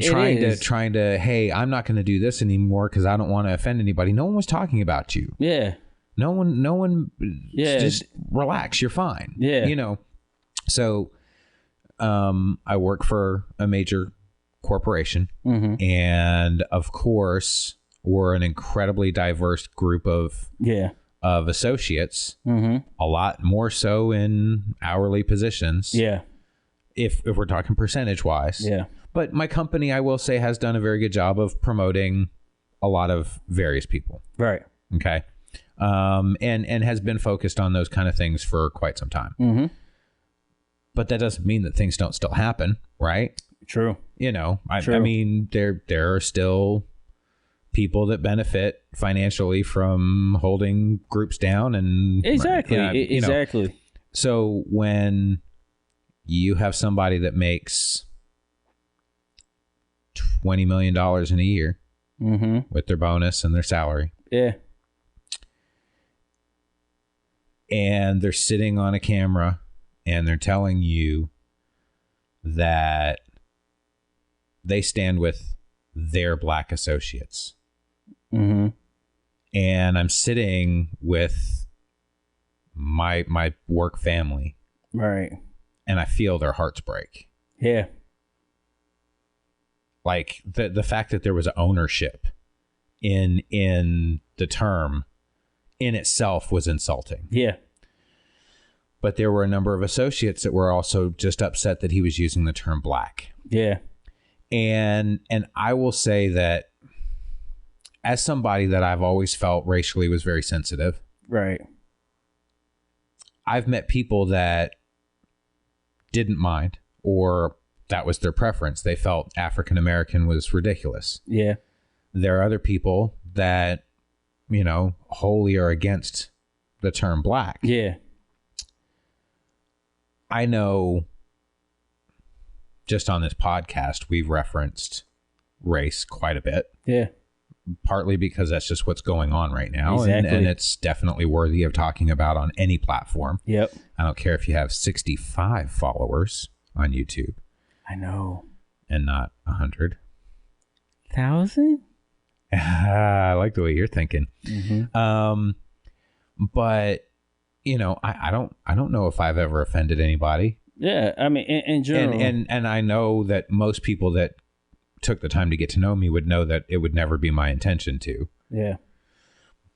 trying to, hey, I'm not going to do this anymore because I don't want to offend anybody. No one was talking about you. Yeah. No one. Yeah. Just relax. You're fine. Yeah. So, I work for a major corporation, and of course we're an incredibly diverse group of associates, a lot more so in hourly positions, if we're talking percentage wise, but my company, I will say, has done a very good job of promoting a lot of various people, right? Okay. And has been focused on those kind of things for quite some time, but that doesn't mean that things don't still happen, right? True. I mean, there are still people that benefit financially from holding groups down, and exactly. So when you have somebody that makes $20 million in a year with their bonus and their salary, and they're sitting on a camera and they're telling you that they stand with their black associates. And I'm sitting with my work family. Right. And I feel their hearts break. Yeah. Like the fact that there was ownership in the term in itself was insulting. Yeah. But there were a number of associates that were also just upset that he was using the term black. Yeah. And I will say that as somebody that I've always felt racially was very sensitive. Right. I've met people that didn't mind, or that was their preference. They felt African American was ridiculous. Yeah. There are other people that wholly are against the term black. Yeah. I know just on this podcast, we've referenced race quite a bit. Yeah. Partly because that's just what's going on right now. Exactly. And it's definitely worthy of talking about on any platform. Yep. I don't care if you have 65 followers on YouTube. I know. And not 100. 1,000? I like the way you're thinking. Mm-hmm. But I don't know if I've ever offended anybody. Yeah, I mean, in general, and I know that most people that took the time to get to know me would know that it would never be my intention to. Yeah.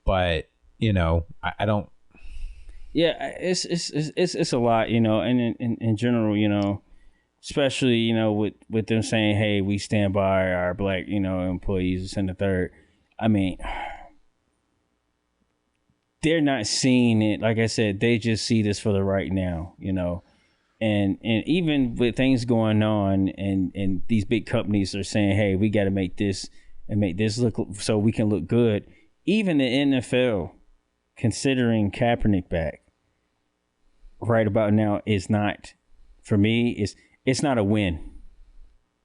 But I don't. Yeah, it's a lot, and in general, especially with them saying, "Hey, we stand by our black employees," and the third. I mean, they're not seeing it. Like I said, they just see this for the right now, And even with things going on and these big companies are saying, hey, we got to make this look so we can look good. Even the NFL, considering Kaepernick back right about now, is not, for me, it's not a win.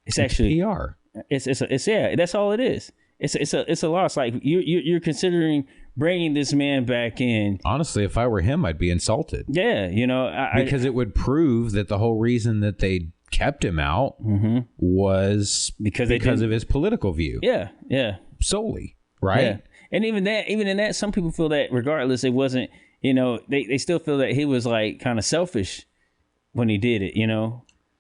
It's actually PR. It's yeah, that's all it is. It's a loss. Like you're considering bringing this man back in. Honestly, if I were him, I'd be insulted. Yeah, because it would prove that the whole reason that they kept him out was because of his political view. Yeah, yeah, solely, right? Yeah. And even in that, some people feel that regardless, it wasn't. They still feel that he was like kind of selfish when he did it.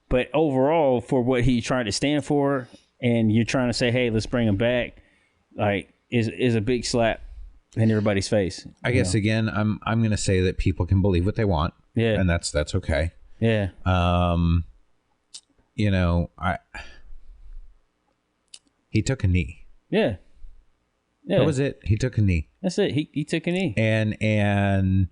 But overall, for what he tried to stand for, and you're trying to say, hey, let's bring him back, like is a big slap in everybody's face. I guess again, I'm going to say that people can believe what they want. Yeah. And that's okay. Yeah. He took a knee. Yeah. Yeah. That was it. He took a knee. That's it. He took a knee. And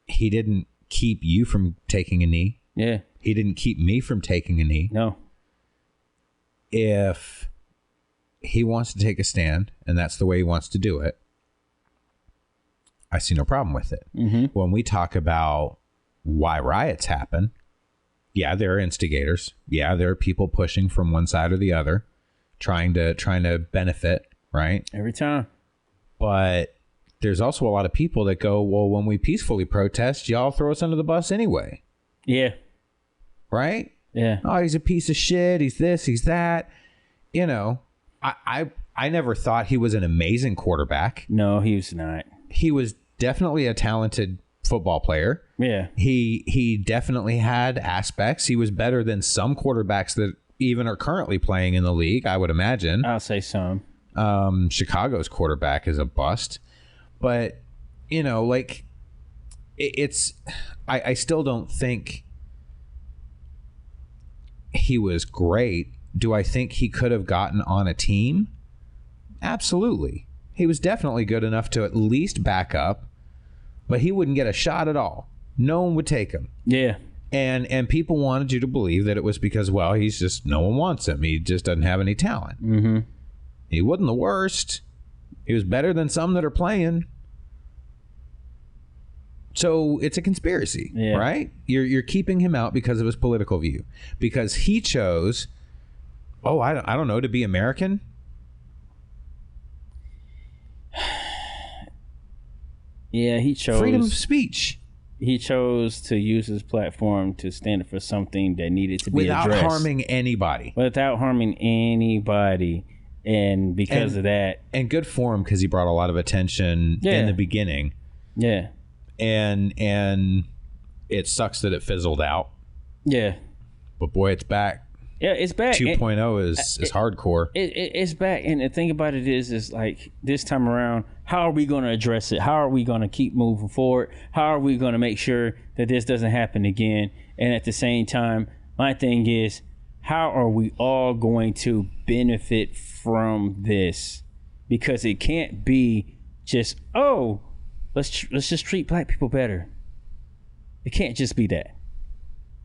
he didn't keep you from taking a knee. Yeah. He didn't keep me from taking a knee. No. If he wants to take a stand and that's the way he wants to do it, I see no problem with it. Mm-hmm. When we talk about why riots happen, yeah, there are instigators. Yeah, there are people pushing from one side or the other, trying to benefit, right? Every time. But there's also a lot of people that go, well, when we peacefully protest, y'all throw us under the bus anyway. Yeah. Right? Yeah. Oh, he's a piece of shit. He's this, he's that. I never thought he was an amazing quarterback. No, he was not. He was definitely a talented football player. Yeah. He definitely had aspects. He was better than some quarterbacks that even are currently playing in the league, I would imagine. I'll say some. Chicago's quarterback is a bust. But, I still don't think he was great. Do I think he could have gotten on a team? Absolutely. He was definitely good enough to at least back up, but he wouldn't get a shot at all. No one would take him. Yeah. And people wanted you to believe that it was because, well, no one wants him. He just doesn't have any talent. Mm-hmm. He wasn't the worst. He was better than some that are playing. So it's a conspiracy, right? You're keeping him out because of his political view. Because he chose, I don't know, to be American. Yeah, he chose freedom of speech. He chose to use his platform to stand for something that needed to be addressed. Without harming anybody. And because of that. And good for him because he brought a lot of attention in the beginning. Yeah. And it sucks that it fizzled out. Yeah. But boy, it's back. Yeah, it's back. 2.0 is hardcore. It's back. And the thing about it is like this time around, how are we going to address it? How are we going to keep moving forward? How are we going to make sure that this doesn't happen again? And at the same time, my thing is, how are we all going to benefit from this? Because it can't be just, let's just treat black people better. It can't just be that.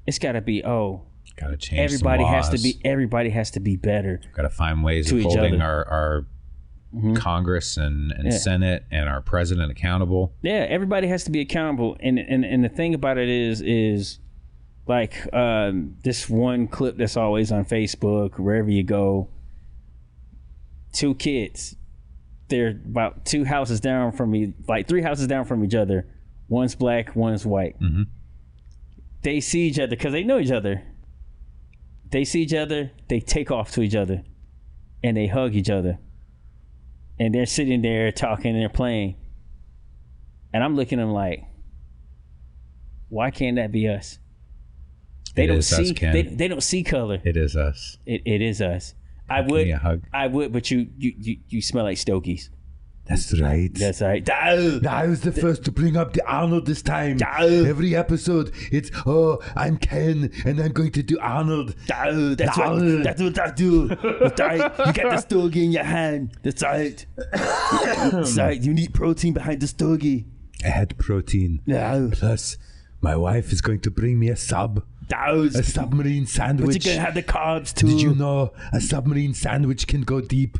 It's got to be, gotta change everybody has to be better. Got to find ways of holding our Congress and Senate and our president accountable. Yeah, everybody has to be accountable. And the thing about it is like this one clip that's always on Facebook, wherever you go. 2 kids. They're about 2 houses down from me, like 3 houses down from each other. One's black, one's white. Mm-hmm. They see each other because they know each other. They see each other, they take off to each other, and they hug each other. And they're sitting there talking and they're playing. And I'm looking at them like, why can't that be us? They don't see. They don't see color. It is us. It is us. I would, but you smell like Stogies. That's right. That's right. I was the first to bring up the Arnold this time. Every episode, it's, I'm Ken, and I'm going to do Arnold. That's what I do. That's right. You got the stogie in your hand. That's right. That's right. You need protein behind the stogie. I had protein. Plus, my wife is going to bring me a submarine sandwich. But you're going to have the carbs, too. Did you know a submarine sandwich can go deep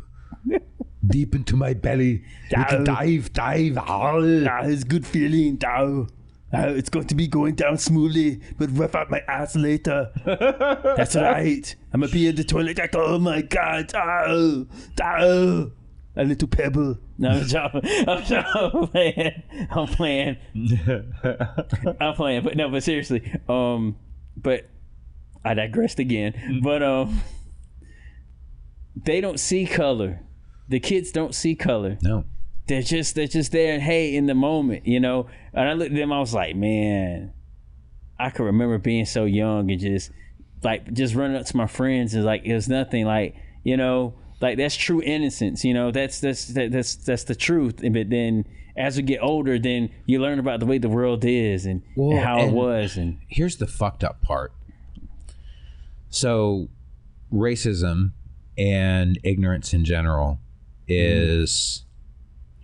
into my belly? It'll dive. It's a good feeling. It's going to be going down smoothly, but rough out my ass later. That's right. I'm going to be in the toilet like, oh my God. A little pebble. No, I'm playing. But seriously. But I digressed again. But they don't see color. The kids don't see color. No. They're just there and hey, in the moment, you know. And I looked at them, I was like, man, I can remember being so young and just running up to my friends and like it was nothing, like, you know, like that's true innocence, you know. That's the truth. But then as we get older, then you learn about the way the world is and how it was. And here's the fucked up part. So racism and ignorance in general is,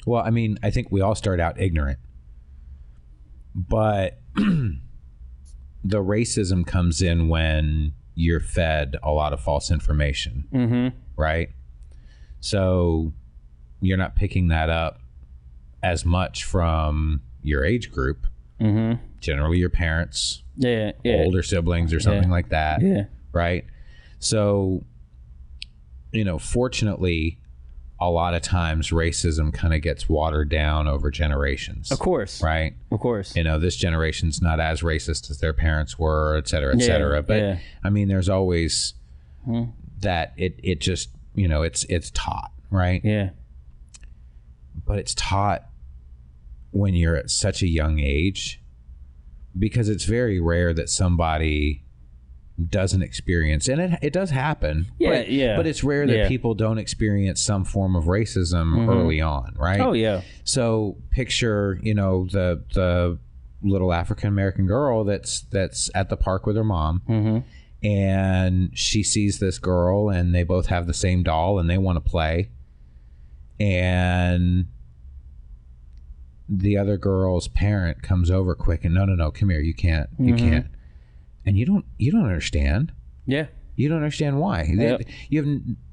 well, I mean, I think we all start out ignorant, but the racism comes in when you're fed a lot of false information, right? So you're not picking that up as much from your age group, generally your parents, older siblings or something like that, right? So, you know, fortunately, a lot of times racism kind of gets watered down over generations. Of course. Right? Of course. You know, this generation's not as racist as their parents were, et cetera, et cetera. But, I mean, there's always that it just, you know, it's taught, right? Yeah. But it's taught when you're at such a young age because it's very rare that somebody doesn't experience, and it does happen, but it's rare that people don't experience some form of racism early on, right? Oh yeah. So picture, you know, the little African American girl that's at the park with her mom, and she sees this girl, and they both have the same doll, and they want to play, and the other girl's parent comes over quick and no, come here, you can't. And you don't understand. Yeah. You don't understand why. Yep.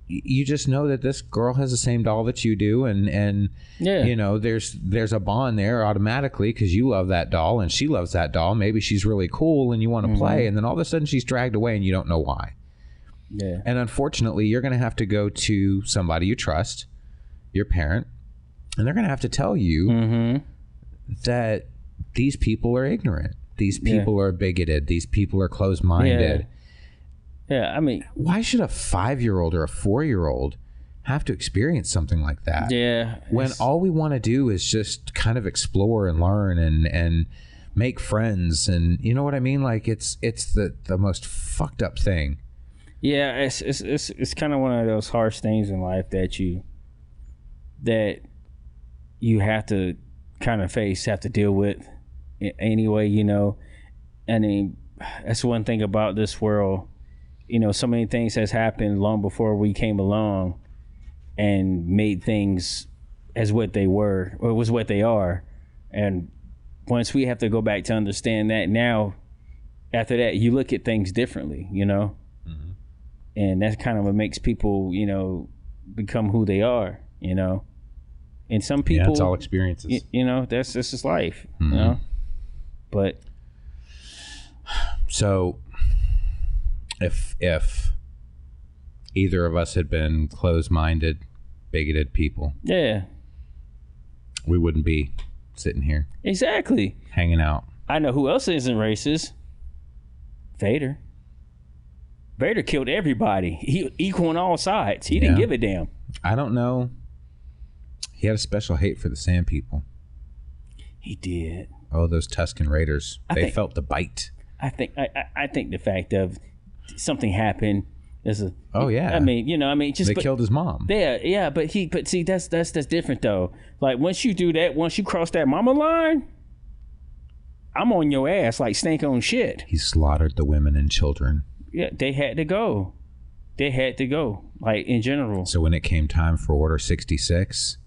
You just know that this girl has the same doll that you do, and you know, there's a bond there automatically because you love that doll and she loves that doll. Maybe she's really cool and you want to play, and then all of a sudden she's dragged away and you don't know why. Yeah. And unfortunately, you're going to have to go to somebody you trust, your parent, and they're going to have to tell you that these people are ignorant. These people are bigoted. These people are closed-minded. Yeah, I mean, why should a 5-year-old or a 4-year-old have to experience something like that? Yeah. When all we want to do is just kind of explore and learn and make friends, and you know what I mean? Like it's the most fucked up thing. Yeah, it's kind of one of those harsh things in life that you have to kind of face, have to deal with anyway, you know. I mean, that's one thing about this world. You know, so many things has happened long before we came along and made things as what they were, or was what they are. And once we have to go back to understand that now, after that, you look at things differently, you know. And that's kind of what makes people, you know, become who they are, you know. And some people, it's all experiences. You know, that's just life. You know, but so if either of us had been closed-minded, bigoted people, yeah, we wouldn't be sitting here exactly hanging out. I know who else isn't racist. Vader. Vader killed everybody. He equal on all sides. He didn't give a damn. I don't know. He had a special hate for the Sand People. He did. Oh, those Tusken Raiders. They felt the bite. I think the fact of something happened is a. Oh yeah. I mean, you know, just they killed his mom. Yeah, but see, that's different though. Like once you do that, once you cross that mama line, I'm on your ass like snake on shit. He slaughtered the women and children. Yeah, they had to go. Like in general. So when it came time for Order 66,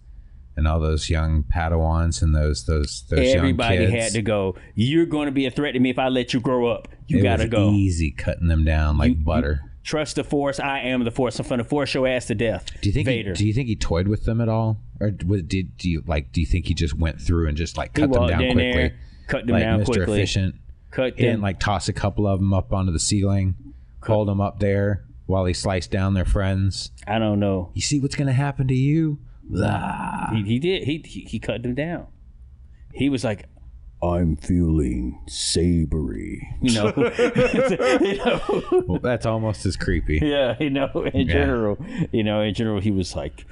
and all those young Padawans and those everybody young kids, had to go. You're going to be a threat to me if I let you grow up. You got to go. It was easy cutting them down like butter. Trust the Force. I am the Force. I'm going to force your ass to death. Do you think Vader? Do you think he toyed with them at all, or do you think he just went through and just like cut them down quickly? There, cut them like down Mr. quickly. Efficient. Cut He them. didn't like toss a couple of them up onto the ceiling, hold them up there while he sliced down their friends. I don't know. You see what's going to happen to you? He did. He cut them down. He was like, I'm feeling sabery. You know. Well, that's almost as creepy. Yeah, in general, he was like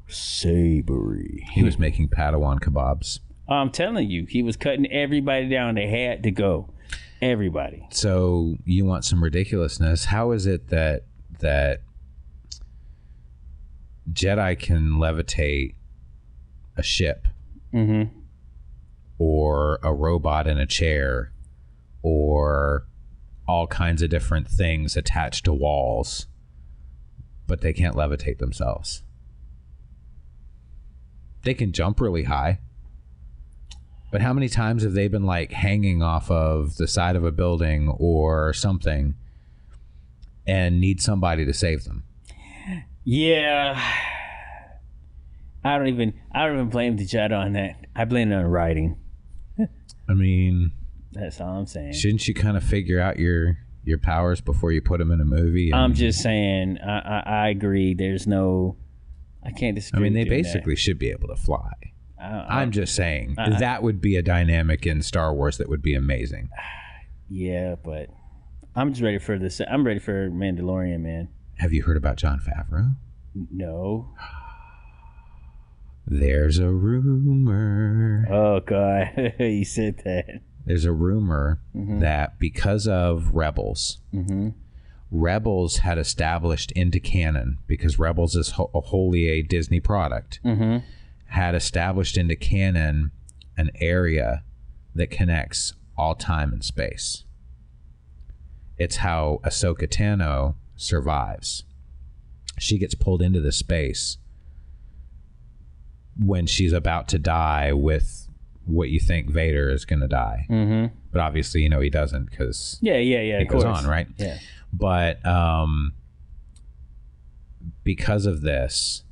sabery. He was making Padawan kebabs. I'm telling you, he was cutting everybody down. They had to go. Everybody. So you want some ridiculousness? How is it that Jedi can levitate a ship, or a robot in a chair, or all kinds of different things attached to walls, but they can't levitate themselves? They can jump really high, but how many times have they been like hanging off of the side of a building or something and need somebody to save them? Yeah. I don't even blame the Jedi on that. I blame it on writing. I mean, that's all I'm saying. Shouldn't you kind of figure out your powers before you put them in a movie? I'm just saying, I agree. There's no, I can't disagree. I mean, they basically should be able to fly. I'm just saying that would be a dynamic in Star Wars that would be amazing. Yeah, but I'm just ready for this. I'm ready for Mandalorian, man. Have you heard about Jon Favreau? No. There's a rumor. Oh God, you said that. There's a rumor that because of Rebels, Rebels had established into canon, because Rebels is wholly a Disney product, had established into canon an area that connects all time and space. It's how Ahsoka Tano survives. She gets pulled into this space when she's about to die with what you think Vader is going to die. But obviously, he doesn't, because it goes on, right? Yeah. But because of this,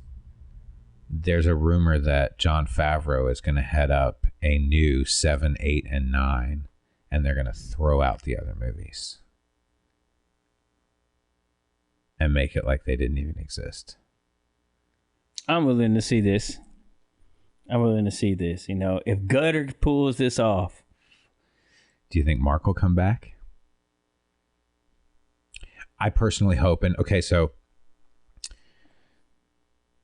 there's a rumor that Jon Favreau is going to head up a new 7, 8, and 9, and they're going to throw out the other movies and make it like they didn't even exist. I'm willing to see this. If Gutter pulls this off. Do you think Mark will come back? I personally hope. And okay, so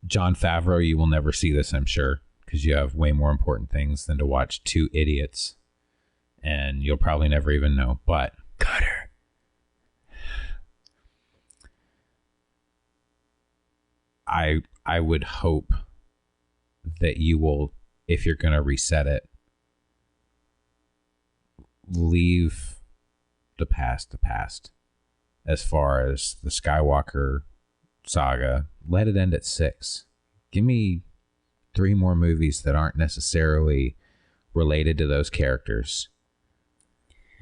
Jon Favreau, you will never see this, I'm sure, because you have way more important things than to watch two idiots, and you'll probably never even know. But Gutter. I would hope that you will, if you're going to reset it, leave the past as far as the Skywalker saga. Let it end at 6. Give me 3 more movies that aren't necessarily related to those characters.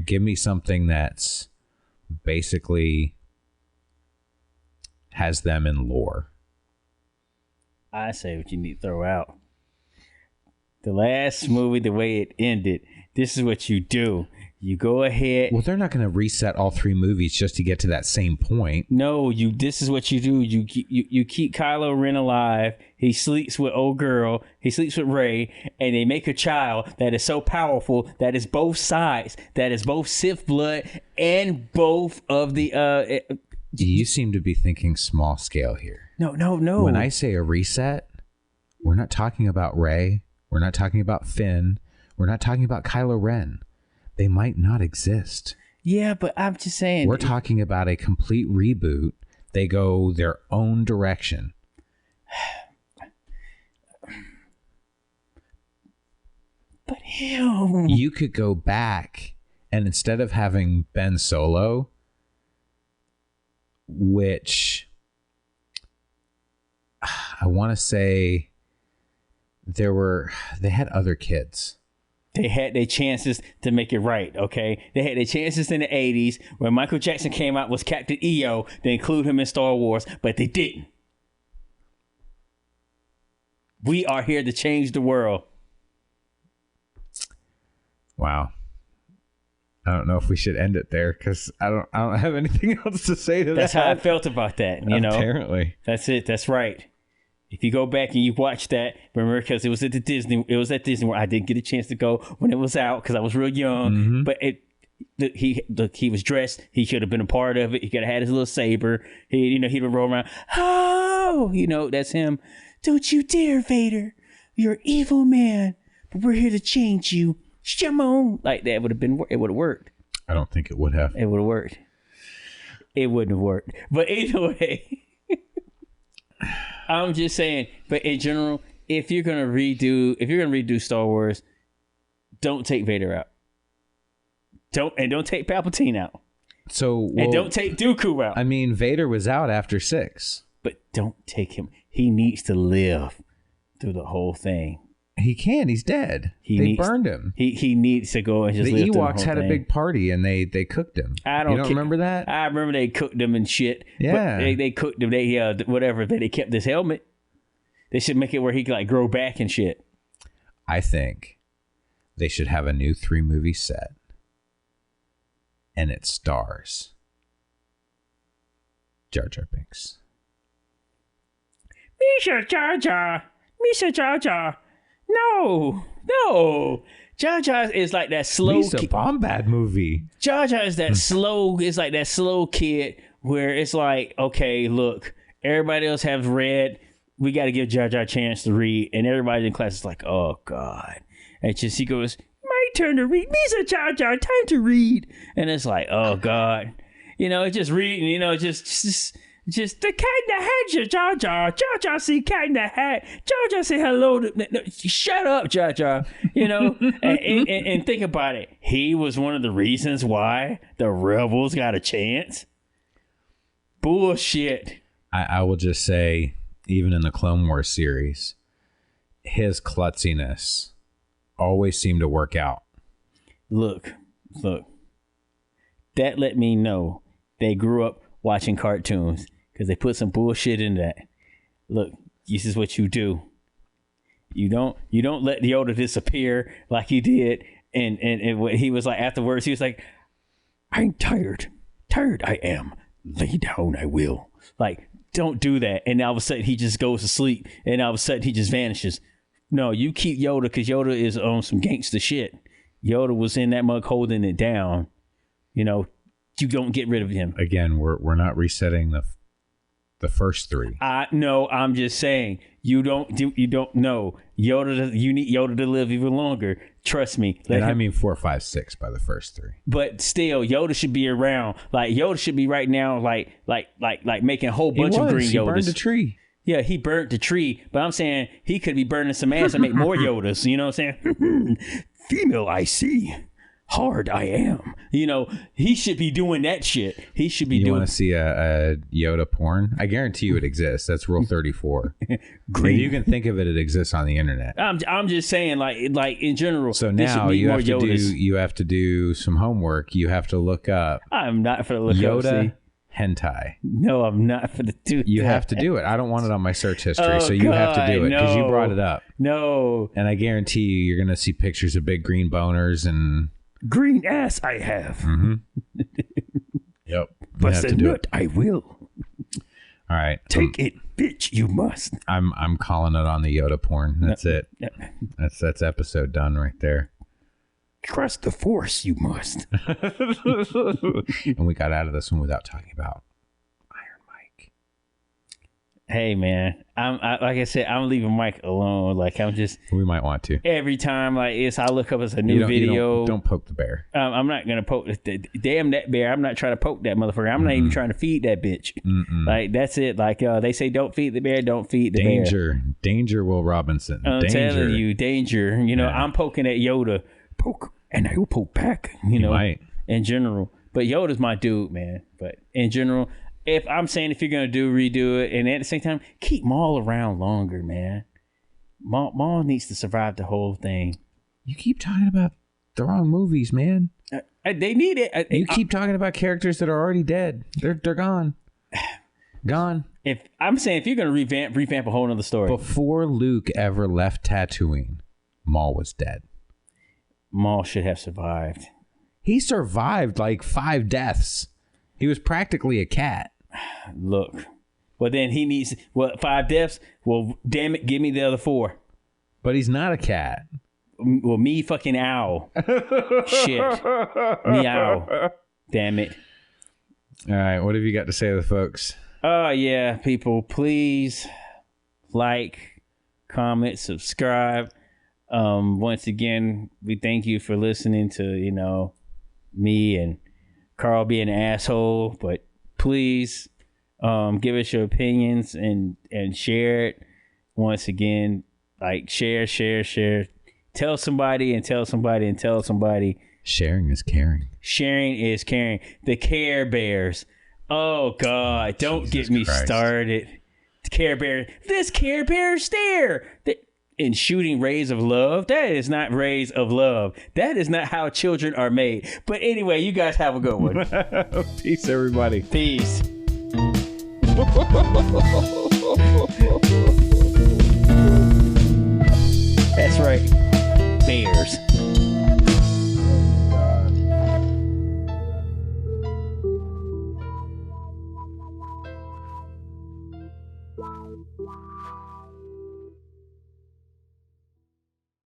Give me something that's basically has them in lore. I say what you need to throw out. The last movie, the way it ended, this is what you do. You go ahead. Well, they're not going to reset all 3 movies just to get to that same point. No, this is what you do. You keep Kylo Ren alive. He sleeps with old girl. He sleeps with Rey, and they make a child that is so powerful that is both sides, that is both Sith blood and both of the. You seem to be thinking small scale here. No. When I say a reset, we're not talking about Rey. We're not talking about Finn. We're not talking about Kylo Ren. They might not exist. Yeah, but I'm just saying. We're talking about a complete reboot. They go their own direction. But hell. You could go back and instead of having Ben Solo, which I want to say they had other kids. They had their chances to make it right, okay? They had their chances in the 80s when Michael Jackson came out was Captain EO to include him in Star Wars, but they didn't. We are here to change the world. Wow. I don't know if we should end it there because I don't have anything else to say to that. That's how I felt about that, you know? Apparently. That's it. That's right. If you go back and you watch that, remember, because it was at Disney where I didn't get a chance to go when it was out because I was real young. Mm-hmm. But he was dressed. He should have been a part of it. He could have had his little saber. He'd roll around. Oh, that's him. Don't you dare, Vader. You're an evil man, but we're here to change you. Shimon. Like that it would have worked. I don't think it would have. It would have worked. It wouldn't have worked. But anyway. I'm just saying, but in general, if you're gonna redo Star Wars, don't take Vader out. Don't take Palpatine out. And don't take Dooku out. I mean, Vader was out after 6. But don't take him. He needs to live through the whole thing. He can. He's dead. They burned him. He needs to go and just live through the whole thing. The Ewoks had a big party and they cooked him. You don't remember that? I remember they cooked him and shit. Yeah. But they cooked him. They kept his helmet. They should make it where he could like grow back and shit. I think they should have a new 3-movie set. And it stars Jar Jar Binks. Misha Jar Jar. Misha Jar Jar. No. Jar Jar is like that slow. It's a Bombad movie. Jar Jar is that slow. It's like that slow kid where it's like, okay, look, everybody else has read. We got to give Jar Jar a chance to read, and everybody in class is like, oh God. And he goes, my turn to read. Misha Jar Jar, time to read. And it's like, oh God, just reading. Just the cat in the hat, Jar Jar. Jar Jar see cat in the hat. Jar Jar say hello to... No, shut up, Jar Jar. And think about it. He was one of the reasons why the rebels got a chance. Bullshit. I will just say, even in the Clone Wars series, his klutziness always seemed to work out. Look. That let me know they grew up watching cartoons. Because they put some bullshit in that. Look, this is what you do. You don't let Yoda disappear like he did. And what he was like afterwards, he was like, I'm tired. Tired I am. Lay down I will. Like, don't do that. And all of a sudden he just goes to sleep. And all of a sudden he just vanishes. No, you keep Yoda because Yoda is on some gangster shit. Yoda was in that mug holding it down. You don't get rid of him. Again, we're not resetting the first 3. No, I'm just saying you don't know Yoda. You need Yoda to live even longer. Trust me. I mean 4, 5, 6 by the first 3. But still, Yoda should be around. Like Yoda should be right now. Like making a whole bunch of green Yodas. He burned a tree. Yeah, he burnt the tree. But I'm saying he could be burning some ass and make more Yodas. You know what I'm saying? Female, I see. Hard I am. He should be doing that shit. He should be doing. You want to see a Yoda porn? I guarantee you it exists. That's Rule 34. If you can think of it, it exists on the internet. I'm just saying, like in general. So now you have to do some homework. You have to look up. I'm not for the look Yoda up, hentai. No, I'm not for the do You that. have to do it. I don't want it on my search history, Oh, so you have to do it because you no. brought it up. No. And I guarantee you're going to see pictures of big green boners and... Green ass I have. Mm-hmm. Yep. But the nut I will. All right. Take it, bitch, you must. I'm calling it on the Yoda porn. That's it. That's episode done right there. Trust the force, you must. And we got out of this one without talking about Iron Mike. Hey, man. Like I said, I'm leaving Mike alone. Like, I'm just... We might want to. Every time, like, I look up as a new video. Don't poke the bear. I'm not going to poke... Damn that bear. I'm not trying to poke that motherfucker. I'm not even trying to feed that bitch. Like, that's it. Like, they say don't feed the bear, don't feed the bear. Danger, Will Robinson. I'm telling you, danger. You know, I'm poking at Yoda. Poke, and I will poke back. You know, might. In general. But Yoda's my dude, man. But in general... If you're going to redo it, and at the same time, keep Maul around longer, man. Maul needs to survive the whole thing. You keep talking about the wrong movies, man. They need it. You keep talking about characters that are already dead. They're gone. Gone. If you're going to revamp a whole nother story. Before Luke ever left Tatooine, Maul was dead. Maul should have survived. He survived like 5 deaths. He was practically a cat. Look, well then he needs 5 deaths. Well, damn it, give me the other 4. But he's not a cat. Well, me fucking owl. Shit, meow. Damn it. All right, what have you got to say to the folks? Oh yeah, people, please like, comment, subscribe. Once again, we thank you for listening to me and Karl being an asshole, but please give us your opinions and share it. Once again, like share. Tell somebody and tell somebody and tell somebody. Sharing is caring. Sharing is caring. The Care Bears. Oh God, don't get me started. The Care Bear. This Care Bear stare. In shooting rays of love. That is not rays of love. That is not how children are made. But anyway, you guys have a good one. Peace, everybody. Peace. That's right. Bears.